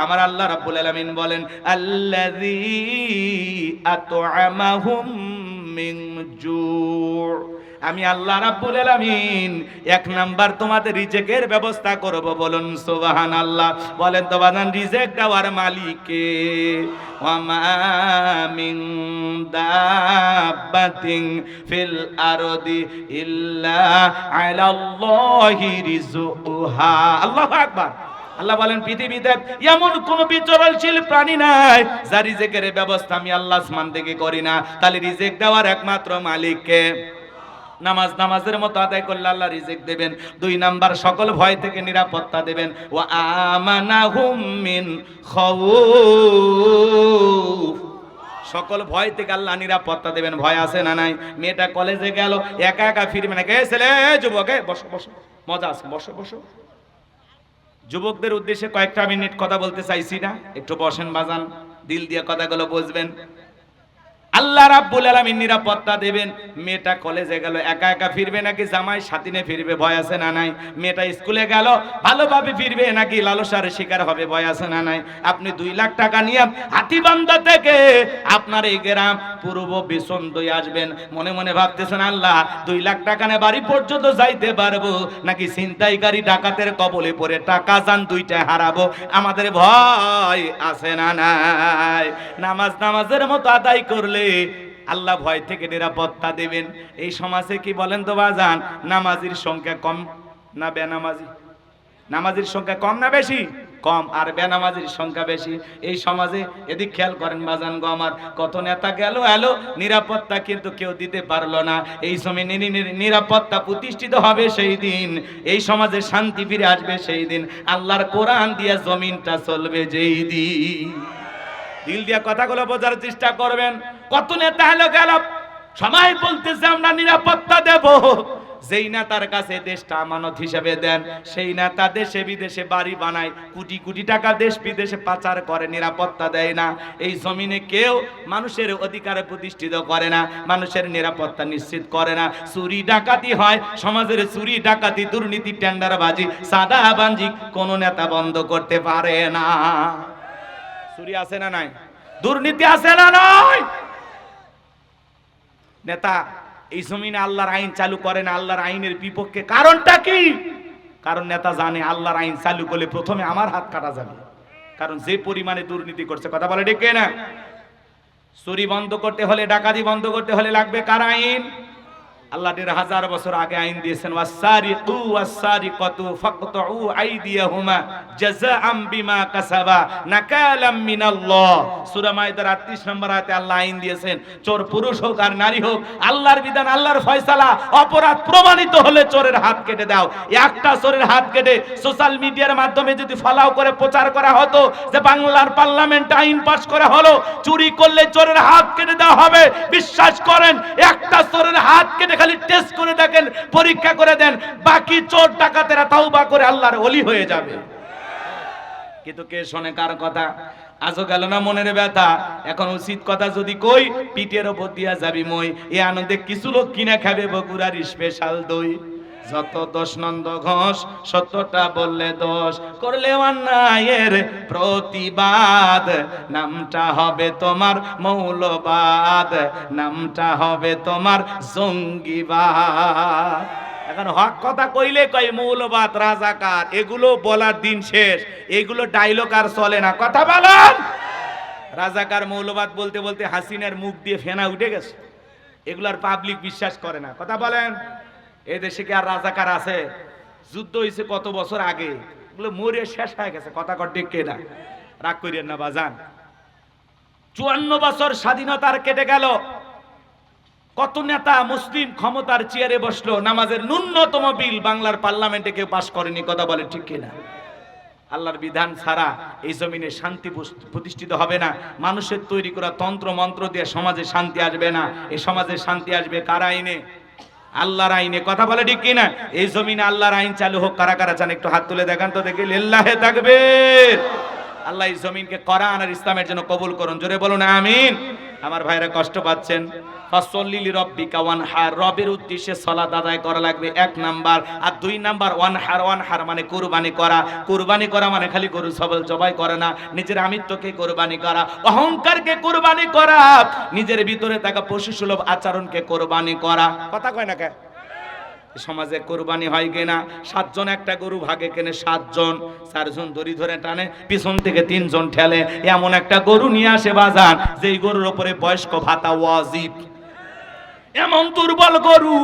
আমার আল্লাহ রাব্বুল আলামিন বলেন আল্লাযী আত'আমাহুম মিন জু', আমি আল্লাহ রাব্বুল আলামিন 1 নাম্বার তোমাদের রিজেকের ব্যবস্থা করব। বলুন সুবহানাল্লাহ। বলেন তো বাজান, রিজেক দেওয়ার মালিক কে? ওয়া মা মিন দাব্বাতিন ফিল আরদি ইল্লা আলাল্লাহি রিজকুহা। আল্লাহু আকবার। আল্লাহ বলেন পৃথিবীতে এমন কোন বিচরণশীল প্রাণী নাই যার রিজেকের ব্যবস্থা আমি আল্লাহ আসমান থেকে করি না। তাহলে রিজেক দেওয়ার একমাত্র মালিক কে? নামাজ নামাজের মতো আদায় করলে আল্লাহ রিজিক দেবেন। 2 নাম্বার, সকল ভয় থেকে নিরাপত্তা দেবেন। ওয়া আমানাহুম মিন খাউফ, সকল ভয় থেকে আল্লাহ নিরাপত্তা দেবেন। ভয় আছে না নাই? মেয়েটা কলেজে গেল, একা একা ফিরবে না। কে ছেলে? যুবক, বসো বসো, মজা আছে, বসো বসো। যুবকদের উদ্দেশ্যে কয়েকটা মিনিট কথা বলতে চাইছি না, একটু বসেন বাজান, দিল দিয়ে কথাগুলো বুঝবেন। আল্লাহ রাব্বুল আলামিন নিরাপত্তা দেবেন। মেয়েটা কলেজে গেল, একা একা ফিরবে নাকি জামাই সাথী নিয়ে ফিরবে? ভয় আছে না নাই? মেয়েটা স্কুলে গেল, ভালোভাবে ফিরবে নাকি লালসার শিকার হবে? ভয় আছে না নাই? আপনি 2 লাখ টাকা নিয়ে হাতীবান্ধা থেকে আপনার এই গ্রাম পূর্ব বিসন্দই আসবেন, মনে মনে ভাবতেছেন আল্লাহ 2 লাখ টাকা নিয়ে বাড়ি পর্যন্ত যাইতে পারবো নাকি ছিনতাইকারী ডাকাতের কবলে পড়ে টাকা জান 2টা হারাবো? আমাদের ভয় আছে না নাই? নামাজ নামাজের মতো আদায় করলে আল্লাহ ভয় থেকে নিরাপত্তা দেবেন। এই সমাজে কি বলেন তো বাজান, নামাজির সংখ্যা কম না বেনামাজি? নামাজির সংখ্যা কম না বেশি? কম। আর বেনামাজির সংখ্যা বেশি। এই সমাজে এদিক খেয়াল করেন বাজান গো আমার, কত নেতা গেল এলো, নিরাপত্তা কিন্তু কেউ দিতে পারলো না। এই সময় নিরাপত্তা প্রতিষ্ঠিত হবে সেই দিন, এই সমাজে শান্তি ফিরে আসবে সেই দিন, আল্লাহর কোরআন দিয়ে জমিনটা চলবে যেই দিন। দিল দিয়া কথাগুলো বোঝার চেষ্টা করবেন। কত নেতা হলো গেল, সবাই বলতেছে আমরা নিরাপত্তা দেব। যেই নেতার কাছে দেশটা আমানত হিসেবে দেন, সেই নেতা দেশে বিদেশে বাড়ি বানায়, কোটি কোটি টাকা দেশ বিদেশে পাচার করে, নিরাপত্তা দেয় না। এই জমিনে কেউ মানুষের অধিকার প্রতিষ্ঠিত করে না, মানুষের নিরাপত্তা নিশ্চিত করে না। চুরি ডাকাতি হয়, সমাজের চুরি ডাকাতি, দুর্নীতি, টেন্ডারবাজি, সাদাবাজি কোন নেতা বন্ধ করতে পারে না। চুরি আছে না নাই? দুর্নীতি আছে না নাই? নেতা এই জমিনে আল্লাহর আইন চালু করে না, আল্লাহর আইনের বিপক্ষে। কারণটা কি? কারণ নেতা জানে আল্লাহর আইন চালু করলে প্রথমে আমার হাত কাটা যাবে। কারণ যে পরিমাণে দুর্নীতি করছে, কথা বলে ঠিক না? চুরি বন্ধ করতে হলে, ডাকাতি বন্ধ করতে হলে লাগবে কার আইন? আল্লাহ 1000 বছর আগে আইন দিয়েছেন, ওয়াসারিকু ওয়াসারিকাতু ফাকতাউ আইদিয়াহুমা জাযাআম বিমা কাসাবা নাকালাম মিনাল্লাহ। সূরা মাইদার 38 নম্বর আয়াতে আল্লাহ আইন দিয়েছেন, চোর পুরুষ হোক আর নারী হোক, আল্লাহর বিধান, আল্লাহর ফয়সালা, অপরাধ প্রমাণিত হলে চোরের হাত কেটে দাও। একটা চোরের হাত কেটে সোশ্যাল মিডিয়ার মাধ্যমে যদি ফলাও করে প্রচার করা হতো যে বাংলার পার্লামেন্টে আইন পাস করা হলো চুরি করলে চোরের হাত কেটে দেওয়া হবে, বিশ্বাস করেন একটা চোরের হাত কেটে খালি টেস্ট করে দেখেন, পরীক্ষা করে দেন, বাকি চোর ডাকাতেরা তাওবা করে আল্লাহর ওলি হয়ে যাবে। কিন্তু কে শোনে কার কথা? আজও গেল না মনের ব্যথা। এখন উচিত কথা যদি কই, পিঠের ওপর দিয়া যাবি মই। এই আনন্দে কিছু লোক কিনা খাবে বগুড়ার স্পেশাল দই। যত দোষ নন্দ ঘোষ, সত্যটা বললে দোষ, করলে অন্যায়ের প্রতিবাদ, নামটা হবে তোমার মৌলবাদ, নামটা হবে তোমার জঙ্গিবাদ। এখন হক কথা কইলে কয় মৌলবাদ, রাজাকার, এগুলো বলার দিন শেষ। এগুলো ডায়লগ আর চলে না, কথা বলেন। রাজাকার মৌলবাদ বলতে বলতে হাসিনার মুখ দিয়ে ফেনা উঠে গেছে, এগুলার পাবলিক বিশ্বাস করে না, কথা বলেন। এই দেশে কি আর রাজাকার আছে? যুদ্ধ হয়েছে কত বছর আগে, এগুলো মরে শেষ হয়ে গেছে, কথা কর ঠিক না? রাগ করিয়েন না বাজান। 54 বছর স্বাধীনতার কেটে গেল, কত নেতা মুসলিম ক্ষমতার চেয়ারে বসলো, নামাজের ন্যূনতম বিল বাংলার পার্লামেন্টে কেউ পাশ করেনি, কথা বলে ঠিক কিনা? আল্লাহর বিধান ছাড়া এই জমিনে শান্তি প্রতিষ্ঠিত হবে না। মানুষের তৈরি করা তন্ত্র মন্ত্র দিয়ে সমাজে শান্তি আসবে না। এই সমাজে শান্তি আসবে কার আইনে? আল্লাহর আইনে, কথা বলে ঠিক কিনা? এই জমিনে আল্লাহর আইন চালু হোক। কারা কারা চান একটু হাত তুলে দেখান তো দেখি। লিল্লাহে তাকবীর, আল্লাহ এই জমিনকে কোরআন আর ইসলামের জন্য কবুল করুন, জোরে বলুন আমিন। আমার ভাইরা কষ্ট পাচ্ছেন, ফাসল্লি লিরাব্বিকা ওয়ানহার, রবের উদ্দেশ্যে সালাত আদায় করা লাগবে 1 নাম্বার। আর 2 নাম্বার ওয়ানহার মানে কুরবানি করা। কুরবানি করা মানে খালি গরু সবল জবাই করে না, নিজের আমিত্বকে কুরবানি করা, অহংকারকে কুরবানি করা, নিজের ভিতরে থাকা পশুসুলভ আচরণকে কুরবানি করা। কথা কয় না কে? সমাজে কুরবানি হয় কিনা? 7 জন একটা গরু ভাগে কেনে, 7 জন, 4 জন দড়ি ধরে টানে, পিছন থেকে 3 জন ঠেলে, এমন একটা গরু নিয়ে আসে বাজার যেই গরুর উপরে বয়স্ক ভাতা ওয়াজিব। এমন দুর্বল গরু,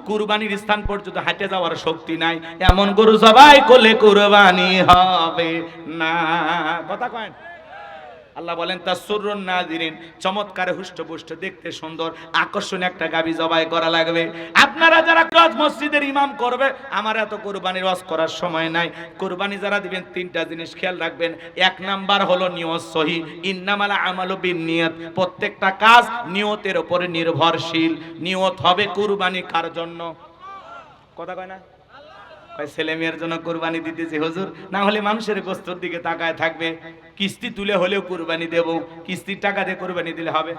কুরবানির স্থান পর্যন্ত হাঁটে যাওয়ার শক্তি নাই, এমন গরু জবাই করলে কুরবানি হবে না। কথা কয়? আল্লাহ বলেন তাসুরুন নাজিরিন, চমৎকার হুষ্টপুষ্ট দেখতে সুন্দর আকর্ষণীয় একটা গাবি জবাই করা লাগবে। আপনারা যারা কাজ মসজিদের ইমাম করবে, আমার এত কুরবানির ওয়াজ করার সময় নাই। কুরবানি যারা দিবেন 3টা জিনিস খেয়াল রাখবেন। 1 নাম্বার হলো নিয়ত সহি, ইন্নামাল আমালু বিন্নিয়াত, প্রত্যেকটা কাজ নিয়তের উপরে নির্ভরশীল। নিয়ত হবে কুরবানি কার জন্য? কথা কয় না? ছেলে মেয়ের জন্য কুরবানি দিতেছি হুজুর, না হলে মানুষের গোস্তর দিকে তাকায় থাকবে, কিস্তি তুলে হলেও কুরবানি দেব, কিস্তির টাকা দিয়ে কুরবানি দিলে হবে?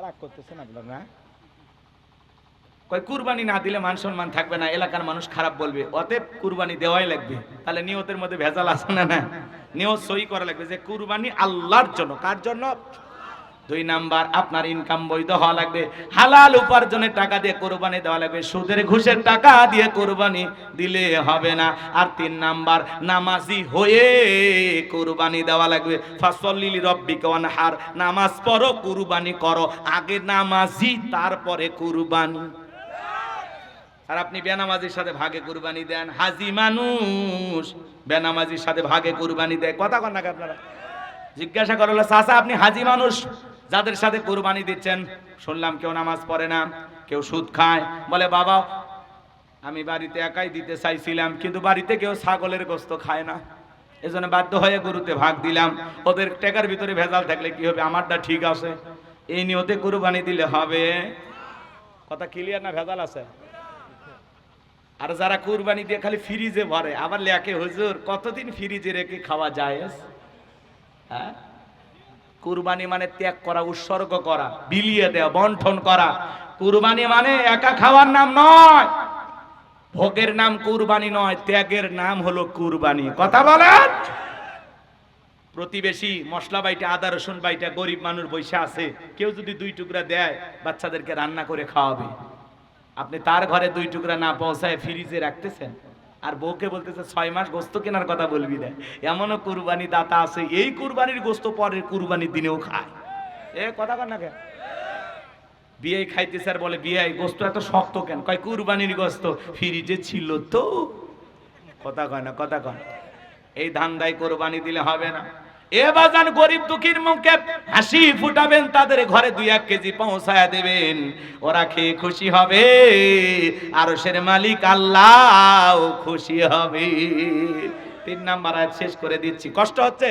রাগ করতেছেন আপনারা না? কয় কুরবানি না দিলে মান সম্মান থাকবে না, এলাকার মানুষ খারাপ বলবে, অতএব কুরবানি দেওয়াই লাগবে। তাহলে নিয়তের মধ্যে ভেজাল আছে না? না, নিয়ত সহি করা লাগবে যে কুরবানি আল্লাহর জন্য। কার জন্য? 2 নাম্বার, আপনার ইনকাম বৈধ হওয়া লাগবে, হালাল উপার্জনের টাকা দিয়ে কুরবানি দেওয়া লাগবে, সুদের ঘুষের টাকা দিয়ে কুরবানি দিলে হবে না। আর 3 নাম্বার, নামাজি হয়ে কুরবানি দেওয়া লাগবে। ফাসল্লি লিরাব্বিকা ওয়ানহার, নামাজ পড়ো, কুরবানি করো, আগে নামাজি তারপরে কুরবানি। আর আপনি বেনামাজির সাথে ভাগে কুরবানি দেন, হাজি মানুষ বেনামাজির সাথে ভাগে কুরবানি দেয়। কথা কন না আপনারা? জিজ্ঞাসা করলো, চাচা আপনি হাজি মানুষ, যাদের সাথে কুরবানি দিচ্ছেন, শুনলাম কেউ নামাজ পড়ে না, কেউ সুদ খায়, বলে বাবা আমি বাড়িতে একাই দিতে চাইছিলাম, কিন্তু বাড়িতে কেউ ছাগলের গোশত খায় না, এজন্য বাধ্য হয়ে গরুতে ভাগ দিলাম। ওদের টাকার ভিতরে ভেজাল থাকলে কি হবে? আমারটা ঠিক আছে, এই নিয়তে কুরবানি দিলে হবে। কথা ক্লিয়ার না? ভেজাল আছে? আর যারা কুরবানি দিয়ে খালি ফ্রিজে ভরে, আবার লেখে হুজুর কতদিন ফ্রিজে রেখে খাওয়া যায়? হ্যাঁ, কুরবানি মানে ত্যাগ করা, উৎসর্গ করা, বিলিয়ে দেওয়া, বন্টন করা। কুরবানি মানে একা খাওয়ার নাম নয়, ভোগের নাম কুরবানি নয়, ত্যাগের নাম হলো কুরবানি। কথা বলেন? প্রতিবেশী মশলা বাইটা, আদা রসুন বাইটা, গরিব মানুষ বসে আছে, কেউ যদি 2 টুকরা দেয়, বাচ্চাদেরকে রান্না করে খাওয়াবে, আপনি তার ঘরে 2 টুকরা না পৌঁছায় ফ্রিজে রাখতেছেন, আর বউকে বলতেছে 6 মাস গোস্ত কেনার কথা বলবি না। এমনও কুরবানি দাতা আছে, এই কুরবানির গোস্ত পরের কুরবানির দিনেও খায়। কথা কন না কেন? বিয়ে খাইতেছে আর বলে বিয়ে গোস্ত এত শক্ত কেন? কয় কুরবানির গোস্ত ফ্রিজে ছিল তো। কথা কয় না? কথা কন। এই ধান্দায় কুরবানি দিলে হবে না। এ বাজান, গরিব দুঃখীর মুখে হাসি ফুটাবেন, তাদের ঘরে 2-1 কেজি পৌঁছায় দেবেন, ওরা খেয়ে খুশি হবে, আরশের মালিক আল্লাহ খুশি হবে। 3 নাম্বার আয়াত শেষ করে দিচ্ছি, কষ্ট হচ্ছে?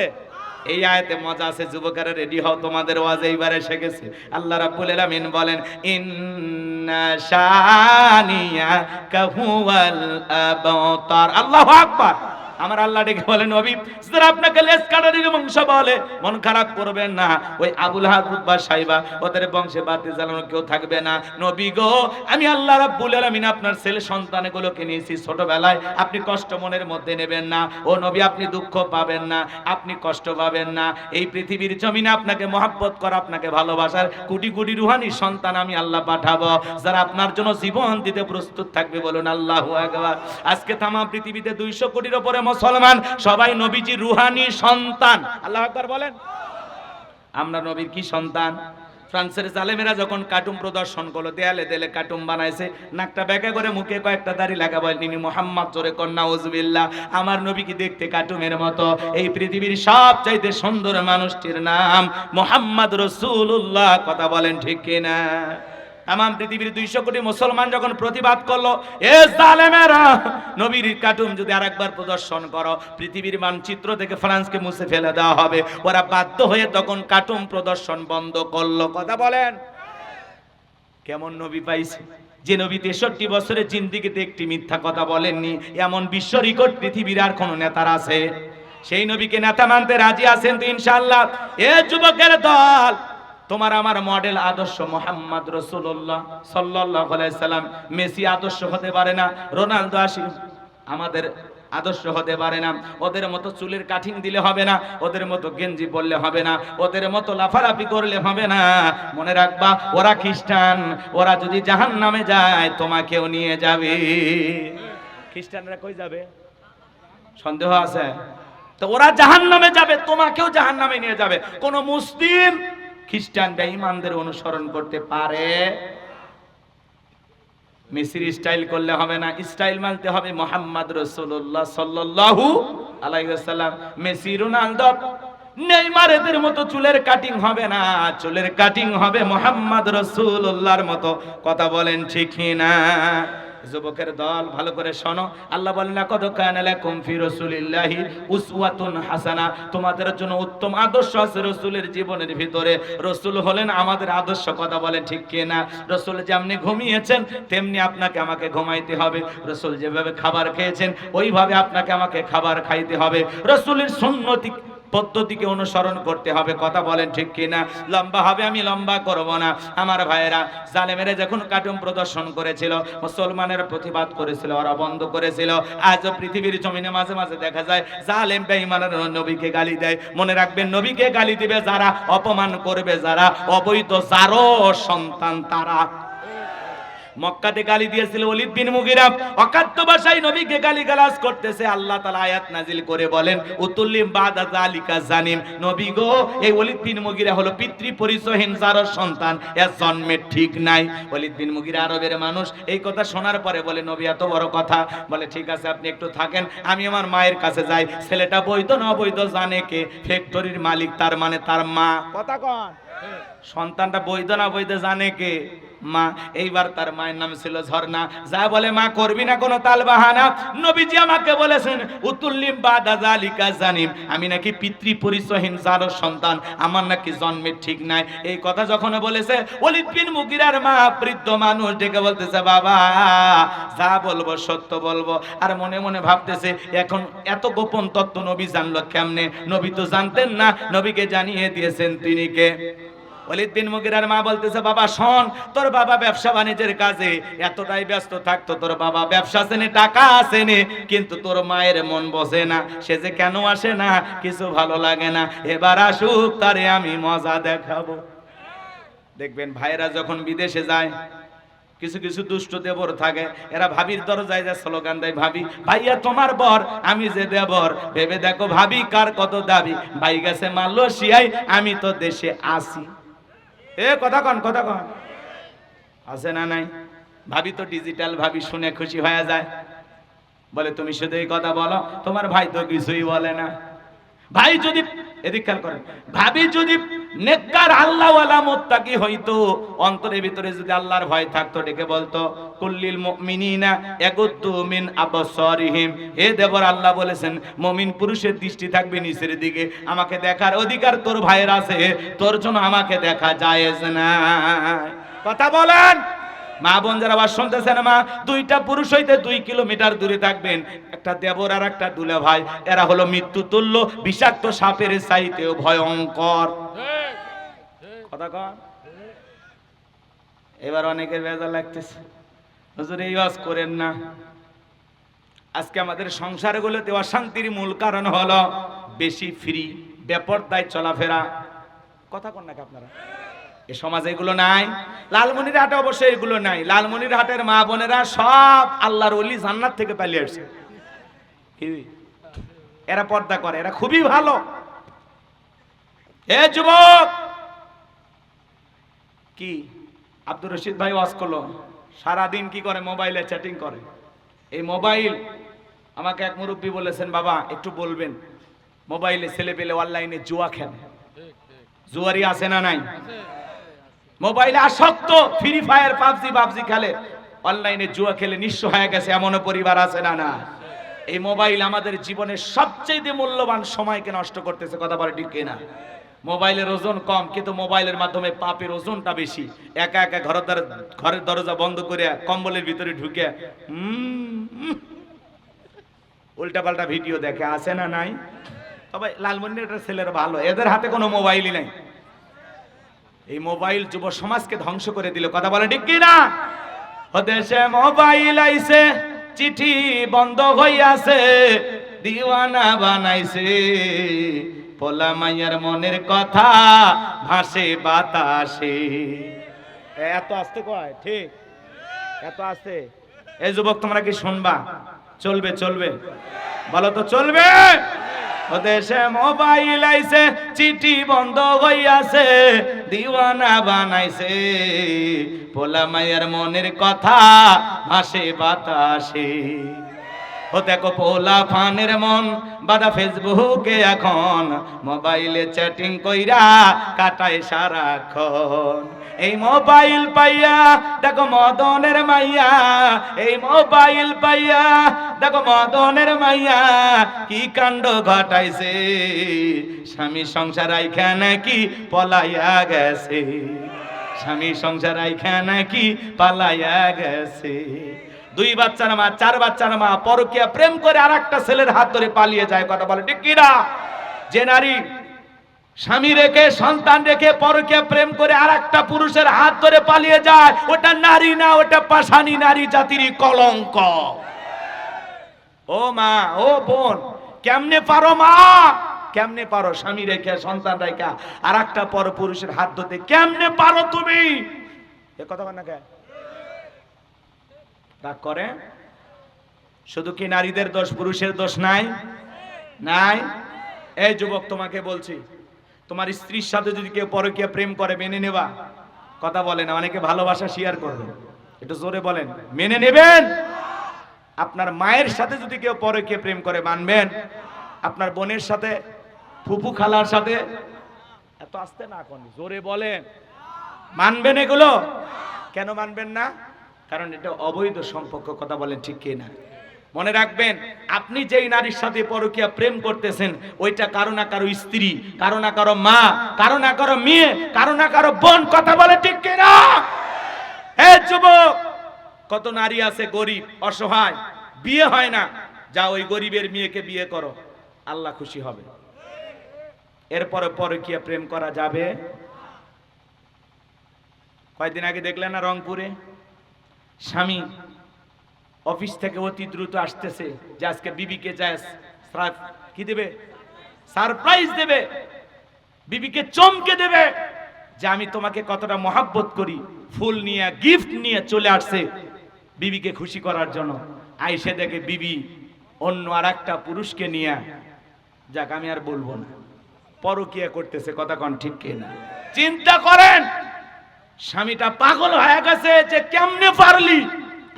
এই আয়াতে মজা আছে, যুবকেরা রেডি হও, তোমাদের ওয়াজ এইবার এসে গেছে। আল্লাহ রাব্বুল আলামিন বলেন ইন্না শানিয়াকা হুয়াল আবতার। আল্লাহু আকবার। আমার আল্লাহ ডেকে বলেন নবী, যারা আপনাকে লেজ কাটারির বংশ বলে, মন খারাপ করবেন না, ওই আবুল হাব বা সাইবা ওদের বংশে বাতি জ্বালানো কেউ থাকবে না। নবী গো, আমি আল্লাহ রাব্বুল আলামিন আপনার ছেলে সন্তানগুলোকে নিয়েছি ছোটবেলায়, আপনি কষ্ট মনের মধ্যে নেবেন না। ও নবী, আপনি দুঃখ পাবেন না, আপনি কষ্ট পাবেন না। এই পৃথিবীর জমিনে আপনাকে মহব্বত করা, আপনাকে ভালোবাসার কোটি কোটি রুহানি সন্তান আমি আল্লাহ পাঠাবো, যারা আপনার জন্য জীবন দিতে প্রস্তুত থাকবে। বলুন আল্লাহু আকবার। আজকে তামাম পৃথিবীতে 200 কোটির উপরে মুসলমান, সবাই নবীজির রুহানি সন্তান। আল্লাহু আকবার বলেন। আমরা নবীর কি সন্তান? ফ্রান্সের জালেমেরা যখন কার্টুন প্রদর্শন করলো, দেয়ালে দেয়ালে কার্টুন বানাইছে, নাকটা বেঁকা করে মুখে কয়েকটা দাড়ি লাগাবো, তিনি মুহাম্মদ জোরে কন্যা উজবিল্লাহ। আমার নবী কি দেখতে কার্টুনের মতো? এই পৃথিবীর সবচাইতে সুন্দর মানুষটির নাম মুহাম্মদ রাসূলুল্লাহ। কথা বলেন ঠিক কিনা? তামাম পৃথিবীর 200 কোটি মুসলমান যখন প্রতিবাদ করলো, এ জালেমেরা, নবীর কার্টুন যদি আরেকবার প্রদর্শন করো, পৃথিবীর মানচিত্র থেকে ফ্রান্সকে মুছে ফেলে দেওয়া হবে, ওরা বাধ্য হয়ে তখন কার্টুন প্রদর্শন বন্ধ করলো। কথা বলেন। কেমন নবী পাইছে? যে নবী 63 বছরের জিন্দেগিতে একটি মিথ্যা কথা বলেননি, এমন বিশ্ব রেকর্ড পৃথিবীর আর কোন নেতার আছে? সেই নবীকে নেতা মানতে রাজি আছেন তো ইনশাআল্লাহ? এ যুবকের দল, তোমার আমার মডেল আদর্শ মোহাম্মদ রাসূলুল্লাহ সাল্লাল্লাহু আলাইহি সাল্লাম। মেসি আদর্শ হতে পারে না, রোনালদো আমাদের আদর্শ হতে পারে না। ওদের মতো চুলের কাটিং দিলে হবে না, ওদের মতো গেঞ্জি পরলে হবে না, ওদের মতো লাফালাফি করলে হবে না। মনে রাখবা, ওরা খ্রিস্টান, ওরা যদি জাহান্নামে যায় তোমাকেও নিয়ে যাবে। খ্রিস্টানরা কই যাবে? সন্দেহ আছে? তো ওরা জাহান্নামে যাবে, তোমাকেও জাহান্নামে নিয়ে যাবে। কোন মুসলিম খ্রিস্টান বেঈমানদের অনুসরণ করতে পারে? মেসির স্টাইল করলে হবে না, স্টাইল মানতে হবে মুহাম্মদ রাসূলুল্লাহ সাল্লাল্লাহু আলাইহি ওয়াসাল্লাম। মেসি, রোনালদো, নেইমার এদের মতো চুলের কাটিং হবে না, চুলের কাটিং হবে মুহাম্মদ রাসূলুল্লাহর মতো। কথা বলেন ঠিক কি না? যুবকের দল, ভালো করে শোনো। আল্লাহ বলেন, লাকাদ কানা লাকুম ফি রাসূলিল্লাহি উসওয়াতুন হাসানাহ, তোমাদের জন্য উত্তম আদর্শ আছে রাসূলের জীবনের ভিতরে। রাসূল হলেন আমাদের আদর্শ। কথা বলেন ঠিক কি না? রাসূল যেমনি ঘুমিয়েছেন তেমনি আপনাকে আমাকে ঘুমাইতে হবে। রাসূল যেভাবে খাবার খেয়েছেন ওইভাবে আপনাকে আমাকে খাবার খাইতে হবে। রাসূলের সুন্নতি পদ্ধতিকে অনুসরণ করতে হবে। কথা বলেন ঠিক কিনা? লম্বা হবে, আমি লম্বা করব না। আমার ভাইয়েরা, জালেমেরা যখন কার্টুন প্রদর্শন করেছিল, মুসলমানের প্রতিবাদ করেছিল, ওরা বন্ধ করেছিল। আজও পৃথিবীর জমিনে মাঝে মাঝে দেখা যায় জালেম বেঈমানরা নবীকে গালি দেয়। মনে রাখবেন, নবীকে গালি দিবে যারা, অপমান করবে যারা, অবৈধ যারও সন্তান তারা। মক্কাতে গালি দিয়েছিল ওলীদ বিন মুগীরা, অকাট্য ভাষায় নবীকে গালিগালাজ করতেছে। আল্লাহ তাআলা আয়াত নাজিল করে বলেন, উতুল্লিম বাদা যালিকা জানিম, নবী গো, এই ওলীদ বিন মুগীরা হলো পিতৃ পরিচয়হীন যার সন্তান, এর জন্মের ঠিক নাই। ওলীদ বিন মুগীরা আরবের মানুষ। এই কথা শোনার পরে বলে, নবী এত বড় কথা? বলে ঠিক আছে, আপনি একটু থাকেন, আমি আমার মায়ের কাছে যাই। ছেলেটা বৈধ না অবৈধ জানে কে? ফ্যাক্টরির মালিক, তার মানে তার মা। কথা কন, সন্তানটা বৈধ না বৈধ জানে কে? মা। এইবার তার মায়ের নাম ছিল ঝর্ণা। যা বলে, মা করবি না কোনো তাল বাহানা, নবীজি আমাকে বলেছেন উতুল্লিম বাদা যালিকা জানিম, আমি নাকি পিতৃ পরিচয়হীন যার সন্তান, আমার নাকি জন্মের ঠিক নাই। এই কথা যখন বলেছে, ওলীদ বিন মুগীরার মা, বৃদ্ধ মানুষ, ডেকে বলতেছে, বাবা যা বলবো সত্য বলবো। আর মনে মনে ভাবতেছে, এখন এত গোপন তত্ত্ব নবী জানলো কেমনে? নবী তো জানতেন না, নবীকে জানিয়ে দিয়েছেন তিনি কে? ওলীদ বিন মুগীরার মা বলতেছে, বাবা শোন, তোর বাবা ব্যবসা বাণিজ্যের কাজে এতটাই ব্যস্ত থাকতো, তোর বাবা ব্যবসা আসেনি, টাকা আসেনি, কিন্তু তোর মায়ের মন বসে না। সে যে কেন আসে না, কিছু ভালো লাগে না, এবার আসুক, তারে আমি মজা দেখাবো। দেখবেন ভাইরা যখন বিদেশে যায়, কিছু কিছু দুষ্ট দেবর থাকে, এরা ভাবির দরজায় যা স্লোগান দেয়, ভাবি ভাইয়া তোমার বর, আমি যে দেবর, ভেবে দেখো ভাবি কার কত দাবি। ভাই গেছে মালয়েশিয়ায়, আমি তো দেশে আসি। এ কথা কন, কথা কন, আছে না নাই? ভাবি তো ডিজিটাল, ভাবি শুনে খুশি হয়ে যায়, বলে তুমি শুধু এই কথা বলো, তোমার ভাই তো কিছুই বলে না। ভাই যদি, এদিক খেয়াল করেন, ভাবি যদি নেককার আল্লাহওয়ালা মুত্তাকি হইতো, অন্তরের ভিতরে যদি আল্লাহর ভয় থাকতো, ডেকে বলতো, কুল্লিল মুমিনিনা ইয়াগুদ্দু মিন আবসারিহিম, হে দেবর, আল্লাহ বলেছেন মুমিন পুরুষের দৃষ্টি থাকবে নিচের দিকে। আমাকে দেখার অধিকার তোর ভাইয়ের আছে, তোর জন্য আমাকে দেখা জায়েজ না। কথা বলেন। মা বোন যারা আবার শুনতেছেন, মা, দুইটা পুরুষ হইতে 2 কিলোমিটার দূরে থাকবেন, একটা দেবর আর একটা দুলা ভাই, এরা হলো মৃত্যু তুল্য, বিষাক্ত সাপের চাইতেও ভয়ঙ্কর। কথা কন। এবার অনেকের বেজার লাগতেছে, হুজুর এই ওয়াজ করেন না। আজকে আমাদের সংসারগুলোতে অশান্তির মূল কারণ হলো বেশি ফ্রি, বেপরদায় চলাফেরা। কথা কন নাকি আপনারা? এ সমাজে এগুলো নাই। লালমনির হাটে অবশ্যই এগুলো নাই। লালমনির হাটের মা বোনেরা সব আল্লাহর ওলি, জান্নাত থেকে পালিয়ে আসছে। এরা পর্দা করে, এরা খুবই ভালো। এ যুবক, কি আব্দুর রশিদ ভাই ওয়াজ করলো, সারাদিন কি করে? মোবাইলে চ্যাটিং করে। এই মোবাইল, আমাকে এক মুরব্বী বলেছেন, বাবা একটু বলবেন, মোবাইলে ছেলে পেলে অনলাইনে জুয়া খেলে, জুয়ারি আছে না নাই? মোবাইলে আসক্ত, ফ্রি ফায়ার, পাবজি খেলে, অনলাইনে জুয়া খেলে নিঃস্ব হয়ে গেছে, এমনও পরিবার আছে না না? এই মোবাইল আমাদের জীবনের সবচেয়ে মূল্যবান সময়কে নষ্ট করতেছে। কথা বলে ঠিক কিনা? মোবাইলের ওজন কম, কিন্তু মোবাইলের মাধ্যমে পাপের ওজনটা বেশি। একা একা ঘরের দরজা বন্ধ করে কম্বলের ভিতরে ঢুকে উল্টাপাল্টা ভিডিও দেখে, আছে না নাই? তবে লালমনিরহাটের ছেলেরা ভালো, এদের হাতে কোনো মোবাইলই নাই। এই মোবাইল যুব সমাজকে ধ্বংস করে দিল, কথা বলে ঠিক কি না? দেশে মোবাইল আইছে, চিঠি বন্ধ হইয়াছে, দিওয়ানা বানাইছে, পোলা মাইয়ার মনের কথা ভাসে বাতাসে। এত আসতে কয় ঠিক, এত আসতে। এই যুবক তোমরা কি শুনবা? চলবে চলবে, বলো তো চলবে? দেশে মোবাইল আইছে, চিঠি বন্ধ হইয়াছে, দিওয়ানা বানাইছে, পোলা মাইয়ার মনের কথা ভাসে বাতাসে। ও দেখো পোলা ফানের মন বাদা ফেসবুকে এখন, মোবাইলে চ্যাটিং কইরা কাটায় সারাক্ষণ। এই মোবাইল পাইয়া দেখো মদনের মাইয়া, এই মোবাইল পাইয়া দেখো মদনের মাইয়া কি কাণ্ড ঘটাইছে, স্বামী সংসার আইখা নাকি পলাইয়া গেছে, স্বামী সংসার আইখা নাকি পালাইয়া গেছে। 2 বাচ্চার মা, 4 বাচ্চার মা পরকীয়া প্রেম করে আরেকটা ছেলের হাত ধরে পালিয়ে যায়, কথা বলে ঠিক কি না? যে নারী স্বামী রেখে সন্তান রেখে পরকীয়া প্রেম করে আরেকটা পুরুষের হাত ধরে পালিয়ে যায়, ওটা নারী না, ওটা পাষাণী নারী জাতির কলঙ্ক। ও মা, ও বোন, কেমনে পারো মা, কেমনে পারো স্বামী রেখে সন্তান রেখে আরেকটা পর পুরুষের হাত ধরতে? কেমনে পারো তুমি? এ কথা বল না কে? রাগ করে? শুধু কি নারীদের দোষ, পুরুষের দোষ নাই? নাই। এই যুবক তোমাকে বলছি, তোমার স্ত্রীর সাথে যদি কেউ পরকীয়া প্রেম করে মেনে নেবা? কথা বলে না, অনেকে ভালোবাসা শেয়ার করবে, একটু জোরে বলেন মেনে নেবেন? আপনার মায়ের সাথে যদি কেউ পরকীয়া প্রেম করে মানবেন? আপনার বোনের সাথে, ফুফু খালার সাথে, এত আসতে না কোন জোরে বলেন, মানবেন এগুলো? কেন মানবেন না? কারণ এটা অবৈধ সম্পর্ক, কথা বলেন ঠিক কি না? মনে রাখবেন, আপনি যেই নারীর সাথে পরকীয়া প্রেম করতেছেন ওইটা কারো না কারো স্ত্রী, কারো না কারো মা, কারো না কারো মেয়ে, কারো না কারো বোন, কথা বলে ঠিক কি না? হে যুবক, কত নারী আছে গরিব অসহায়, বিয়ে হয় না, যা ওই গরিবের মেয়েকে বিয়ে করো, আল্লাহ খুশি হবে। এরপরে পরকীয়া প্রেম করা যাবে? কয়েকদিন আগে দেখলেন না রংপুরে স্বামী অফিস থেকে অতি দ্রুত আসতেছে যে আজকে বিবিকে যায় কি দেবে, সারপ্রাইজ দেবে, বিবিকে চমকে দেবে যে আমি তোমাকে কতটা মহাব্বত করি, ফুল নিয়ে গিফট নিয়ে চলে আসছে বিবিকে খুশি করার জন্য। আইসে দেখে বিবি অন্য আরেকটা পুরুষকে নিয়ে, যাক আমি আর বলবো না, পরকীয়া করতেছে, কথা কন ঠিক কি না? চিন্তা করেন, স্বামীটা পাগল হয়ে গেছে যে কেমনে পারলি,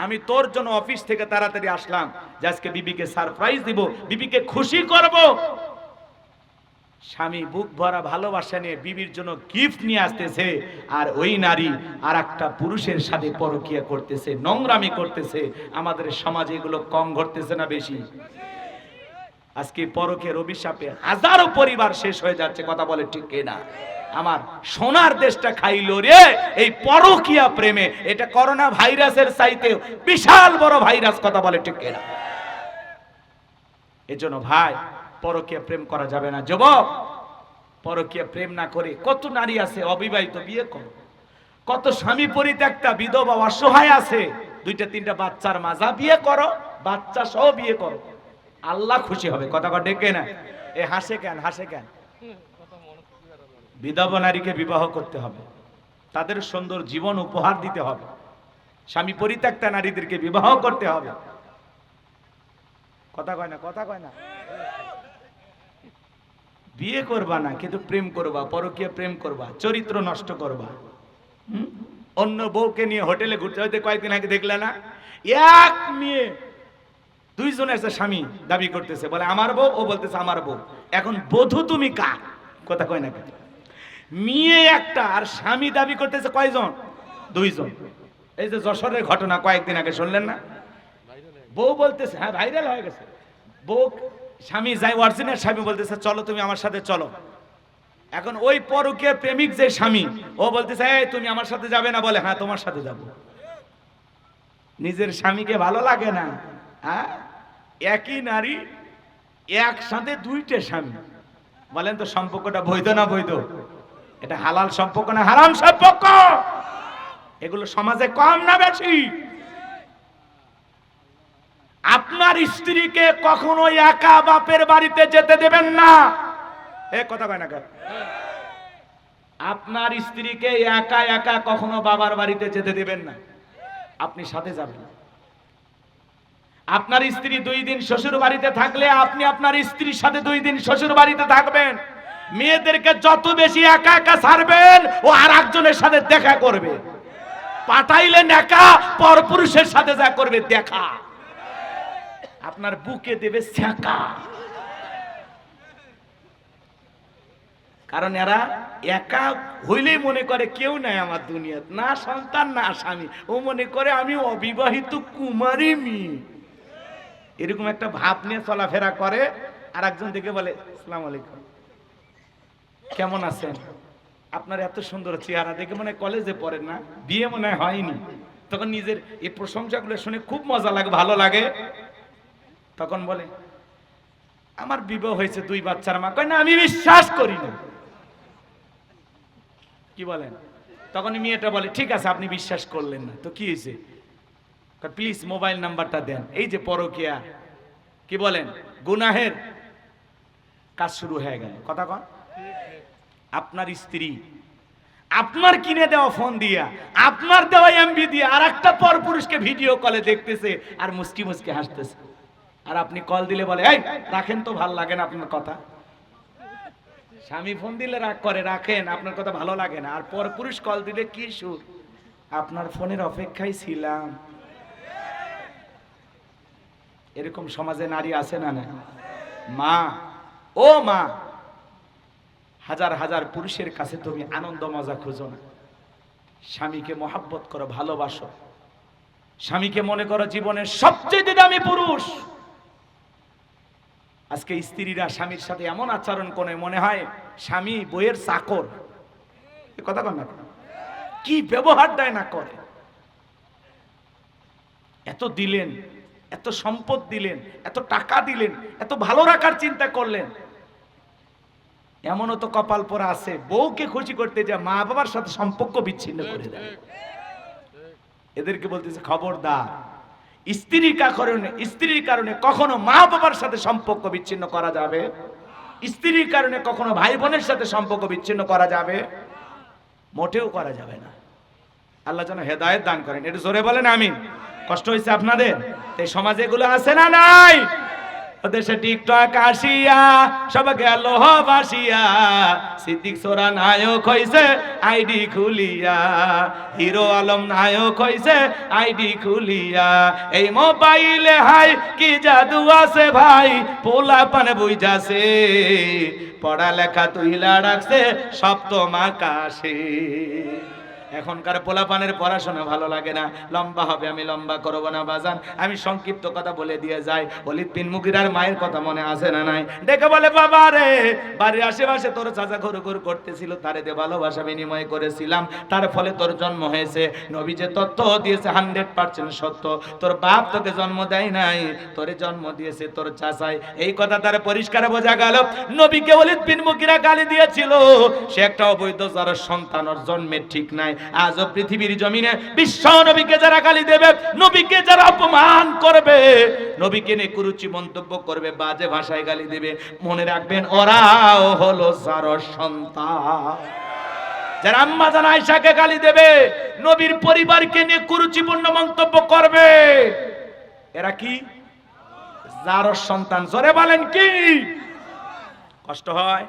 আমি তোর জন্য অফিস থেকে তাড়াতাড়ি আসলাম যে আজকে বিবিকে সারপ্রাইজ দিব, বিবিকে খুশি করব। স্বামী বুক ভরা ভালোবাসা নিয়ে বিবির জন্য গিফট নিয়ে আসতেছে, আর ওই নারী আর একটা পুরুষের সাথে পরকীয়া করতেছে, নোংরামি করতেছে। আমাদের সমাজে এগুলো কম ঘটতেছে না বেশি? আজকে পরকীয়ার অভিশাপে হাজারো পরিবার শেষ হয়ে যাচ্ছে, কথা বলে ঠিক কিনা? আমার সোনার দেশটা খাইলো রে এই পরকীয়া প্রেমে। এটা করোনা ভাইরাসের চাইতে বিশাল বড় ভাইরাস, কথা বলে ঠিক কিনা? এজন্য ভাই, পরকীয়া প্রেম করা যাবে না। যুবক, পরকীয়া প্রেম না করে কত নারী আছে অবিবাহিত, বিয়ে করো। কত স্বামী পরিত্যক্তা বিধবা অসহায় আছে, 2-3টা বাচ্চার মাজা, বিয়ে করো, বাচ্চা সহ বিয়ে করো, আল্লাহ খুশি হবে, কথা কর ডেকে না? এ হাসে কেন, হাসে কেন? বিধবা নারীকে বিবাহ করতে হবে, তাদের সুন্দর জীবন উপহার দিতে হবে, স্বামী পরিত্যক্তা নারীদেরকে বিবাহ করতে হবে, কথা কয় না, কথা কয় না? বিয়ে করবা না কিন্তু প্রেম করবা, পরকীয়া প্রেম করবা, চরিত্র নষ্ট করবা। অন্য বউকে নিয়ে হোটেলে ঘুরতে হইতে কয়েকদিন আগে দেখলে না, এক মেয়ে 2 জনের স্বামী দাবি করতেছে, বলে আমার বউ, ও বলতেছে আমার বউ। এখন বধূ তুমি কার, কথা কয় না? মেয়ে একটা আর স্বামী দাবি করতেছে কয়জন? 2 জন। এই যে যশোরের ঘটনা কয়েকদিন আগে শুনলেন না? বউ বলতেছে, হ্যাঁ ভাইরাল হয়ে গেছে, বউ স্বামী যায়, অরিজিনাল স্বামী বলতেছে চলো তুমি আমার সাথে চলো। এখন ওই পরকীয়া প্রেমিক যে স্বামী, ও বলতেছে এই তুমি আমার সাথে যাবে না, বলে হ্যাঁ তোমার সাথে যাব। নিজের স্বামীকে ভালো লাগে না? হ্যাঁ, একই নারী একসাথে 2টে স্বামী, বলেন তো সম্পর্কটা বৈধ না বৈধ? এটা হালাল সম্পর্ক না হারাম সম্পর্ক? এগুলো সমাজে কম না বেশি? আপনার স্ত্রীকে কখনো একা বাপের বাড়িতে যেতে দেবেন না। এ কথা কয় না কেন? আপনার স্ত্রীকে একা একা কখনো বাবার বাড়িতে যেতে দেবেন না, আপনি সাথে যাবেন। আপনার স্ত্রী 2 দিন শ্বশুর বাড়িতে থাকলে আপনি আপনার স্ত্রীর সাথে 2 দিন শ্বশুর বাড়িতে থাকবেন। মেয়েদেরকে যত বেশি একা একা ছাড়বেন, ও আর একজনের সাথে দেখা করবে। পাঠাইলেন একা, পরপুরুষের সাথে যা করবে দেখা, আপনার বুকে দেবে ছ্যাঁকা। কারণ এরা একা হইলেই মনে করে কেউ নাই আমার দুনিয়াতে, না সন্তান না স্বামী। ও মনে করে আমি অবিবাহিত কুমারী মেয়ে, এরকম একটা ভাব নিয়ে চলাফেরা করে। আর একজন দেখে বলে আসসালামু আলাইকুম, কেমন আছেন? আপনার এত সুন্দর চেহারা দেখে মনে হয় কলেজে পড়েন না, বিয়ে মনে হয়নি। তখন নিজের এই প্রশংসাগুলো শুনে খুব মজা লাগে, ভালো লাগে। তখন বলে আমার বিবাহ হয়েছে, 2 বাচ্চার মা। কয় না, আমি বিশ্বাস করি না। কি বলেন? তখন মেয়েটা বলে ঠিক আছে, আপনি বিশ্বাস করলেন না তো কি হয়েছে? প্লিজ মোবাইল নাম্বারটা দেন। এই যে পরকিয়া, কি বলেন, গুনাহের কাজ শুরু হয়ে গেল। কথা কন। আপনার স্ত্রী আপনার কিনে দেওয়া ফোন দিয়া, আপনার দেওয়া এমবি দিয়ে আর একটা পরপুরুষকে ভিডিও কলে দেখতেছে আর মুস্কি মুস্কি হাসতেছে। আর আপনি কল দিলে বলে এই রাখেন তো, ভাল লাগে না আপনার কথা। স্বামী ফোন দিলে রাগ করে, রাখেন আপনার কথা ভালো লাগে না। আর পরপুরুষ কল দিলে কি সুর, আপনার ফোনের অপেক্ষায় ছিলাম। এরকম সমাজে নারী আছে না? না মা, ও মা, হাজার হাজার পুরুষের কাছে তুমি আনন্দ মজা খুঁজো না। স্বামীকে মহাব্বত করো, ভালোবাসো। স্বামীকে মনে করো জীবনের সবচেয়ে দামি পুরুষ। আজকে স্ত্রীরা স্বামীর সাথে এমন আচরণ করে মনে হয় স্বামী বইয়ের চাকর। কথা কন না, কি ব্যবহার দেয় না করে। এত দিলেন, এত সম্পদ দিলেন, এত টাকা দিলেন, এত ভালো রাখার চিন্তা করলেন, এমনও তো কপাল পরা আছে বউকে খুশি করতে যা মা বাবার সাথে সম্পর্ক বিচ্ছিন্ন করে দেয়। এদেরকে বলতেছে খবরদার, স্ত্রীর কারণে কখনো মা বাবার সাথে সম্পর্ক বিচ্ছিন্ন করা যাবে, স্ত্রীর কারণে কখনো ভাই বোনের সাথে সম্পর্ক বিচ্ছিন্ন করা যাবে, মোটেও করা যাবে না। আল্লাহ যেন হেদায়েত দান করেন। একটু জোরে বলেন আমিন। কষ্ট হয়েছে আপনাদের? এই সমাজে এগুলো আছে না নাই? দেশে টিকটক আসিয়া সব গেল বাসিয়া, সিদ্দিক সোরা নায়ক হইছে আইডি খুলিয়া, হিরো আলম নায়ক হইছে আইডি খুলিয়া। এই মোবাইলে হাই কি জাদু আছে ভাই, পোলা পান বুঝাছে, পড়ালেখা তুইলা রাখছে সপ্তম আকাশে। এখনকার পোলাপানের পড়াশোনা ভালো লাগে না। লম্বা হবে, আমি লম্বা করব না বাজান, আমি সংক্ষিপ্ত কথা বলে দিয়ে যাই। ওলীদ বিন মুগীরার মায়ের কথা মনে আছে না নাই? দেখে বলে বাবা রে, বাড়ির আশেপাশে তোর চাচা ঘুরঘুর করতেছিল, তারে দিয়ে ভালোবাসা বিনিময় করেছিলাম, তার ফলে তোর জন্ম হয়েছে। নবী যে তথ্য দিয়েছে 100% সত্য। তোর বাপ তোকে জন্ম দেয় নাই, তোরে জন্ম দিয়েছে তোর চাচাই। এই কথা তার পরিষ্কার বোঝা গেল। নবীকে ওলীদ বিন মুগীরা গালি দিয়েছিল, সে একটা অবৈধ যার সন্তান, ওর জন্মের ঠিক নাই। আজও পৃথিবীর জমিনে বিশ্ব নবীকে যারা গালি দেবে, নবীকে যারা অপমান করবে, নবীকে নিয়ে কুরুচি মন্তব্য করবে, বাজে ভাষায় গালি দেবে, মনে রাখবেন ওরাও হলো যার সন্তান। যারা আম্মা জান আয়েশাকে গালি দেবে, নবীর পরিবারকে নিয়ে কুরুচিপূর্ণ মন্তব্য করবে, এরা কি? যার সন্তান। জোরে বলেন কি? কষ্ট হয়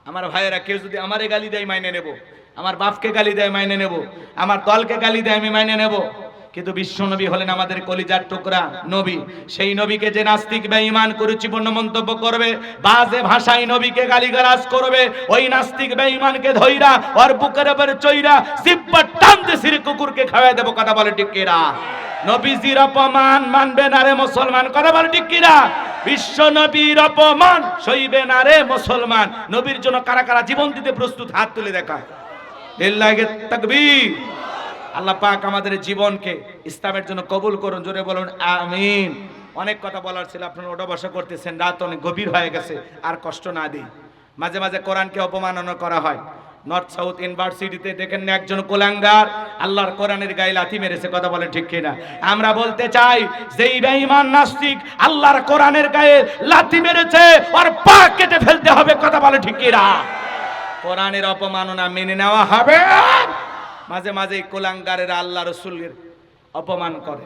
আমার ভাইয়েরা? কেউ যদি আমারে গালি দেয় মাইনে নেব, আমার বাপকে গালি দেয় মাইনে নেব, আমার দলকে গালি দেয় আমি মাইনে নেব। কিন্তু বিশ্ব নবী হলেন আমাদের কলিজার টুকরা নবী। সেই নবীকে যে নাস্তিক বেঈমান কুরুচিপূর্ণ মন্তব্য করবে, বাজে ভাষায় নবীকে গালিগালাজ করবে, ওই নাস্তিক বেঈমানকে ধইরা ওর বুকের উপর চইরা জিব্বা টান দিয়ে সির কুকুরকে খাওয়ায় দেব। কথা বলে ঠিক কিনা? নবীজির অপমান মানবে না রে মুসলমান। কথা বলে ঠিক কিনা? বিশ্ব নবীর অপমান সইবে না রে মুসলমান। নবীর জন্য কারা কারা জীবন দিতে প্রস্তুত? হাত তুলে দেখা। লিল্লাহি তাকবীর। আল্লাহ পাক আমাদের জীবনকে ইসলামের জন্য কবুল করুন। জোরে বলুন আমিন। অনেক কথা বলার ছিল, আপনারা ওটা বসা করতেছেন, রাত অনেক গভীর হয়ে গেছে, আর কষ্ট না দিই। মাঝে মাঝে কোরআনকে অপমাননা করা হয়। নর্থ সাউথ ইউনিভার্সিটিতে দেখেন না একজন কোলাঙ্গার আল্লাহর কোরআনের গায়ে লাথি মেরেছে, কথা বলেন ঠিক কিনা? আমরা বলতে চাই যেই বেঈমান নাস্তিক আল্লাহর কোরআনের গায়ে লাথি মেরেছে ওর পা কেটে ফেলতে হবে, কথা বলেন ঠিক কিনা? কোরআনের অপমাননা মেনে নেওয়া হবে। মাঝে মাঝে কোলাঙ্গারেরা আল্লাহ রাসূলের অপমান করে,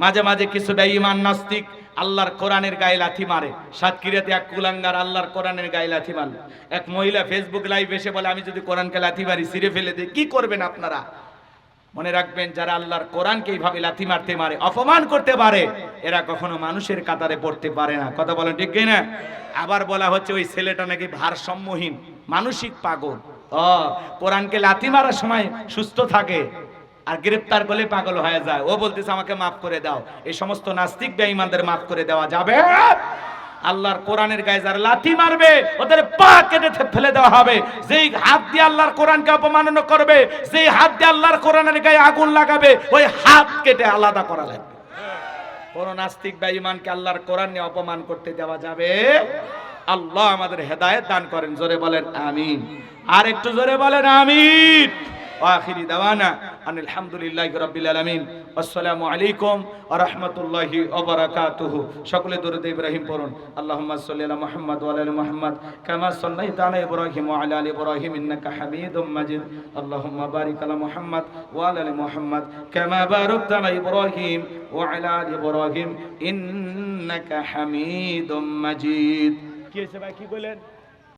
মাঝে মাঝে কিছু বেঈমান নাস্তিক আল্লাহর কোরআনের গায়ে লাথি মারে। সাতক্ষীরাতে এক কুলাঙ্গার আল্লাহর কোরআনের গায়ে লাথি মারল। এক মহিলা ফেসবুক লাইভ এসে বলে আমি যদি কোরআনকে লাথি মারি ছিঁড়ে ফেলে দিই, কি করবেন আপনারা? মনে রাখবেন, যারা আল্লাহর কোরআনকে এইভাবে লাথি মারতে পারে, অপমান করতে পারে, এরা কখনো মানুষের কাতারে পড়তে পারে না, কথা বলেন ঠিক কি না? আবার বলা হচ্ছে ওই ছেলেটা নাকি ভারসাম্যহীন, মানসিক পাগল। কোরআনকে লাথি মারার সময় সুস্থ থাকে আর গ্রেফতার করলে পাগল হয়ে যায়। ও বলতেছে আমাকে মাফ করে দাও। এই সমস্ত নাস্তিক বেঈমানদের মাফ করে দেওয়া যাবে? আল্লাহর কোরআনের গায়ে যারা লাথি মারবে ওদের পা কেটে ফেলে দেওয়া হবে। যেই হাত দিয়ে আল্লাহর কোরআনকে অপমাননা করবে, যেই হাত দিয়ে আল্লাহর কোরআনের গায়ে আগুন লাগাবে, ওই হাত কেটে আলাদা করা লাগবে। কোন নাস্তিক বেঈমানকে আল্লাহর কোরআন নিয়ে অপমান করতে দেওয়া যাবে? আল্লাহ আমাদের হেদায়েত দান করেন, জোরে বলেন আমিন। আর একটু জোরে বলেন আমিন। আখিরি দাওয়ানা আনিল হামদুলিল্লাহি রাব্বিল আলামিন। আসসালামু আলাইকুম ওয়া রাহমাতুল্লাহি ওয়া বারাকাতুহু। সকলে দরুদ ইব্রাহিম পড়ুন। আল্লাহুম্মা সাল্লি আলা মুহাম্মাদ ওয়া আলা আলি মুহাম্মাদ কামা সাল্লাইতা আলা ইব্রাহিম ওয়া আলা আলি ইব্রাহিম ইন্নাকা হামিদুম মাজিদ। আল্লাহুম্মা বারিক আলা মুহাম্মাদ ওয়া আলা আলি মুহাম্মাদ কামা বারাকতা আলা ইব্রাহিম ওয়া আলা আলি ইব্রাহিম ইন্নাকা হামিদুম মাজিদ। কি হইছে ভাই, কি কইলেন?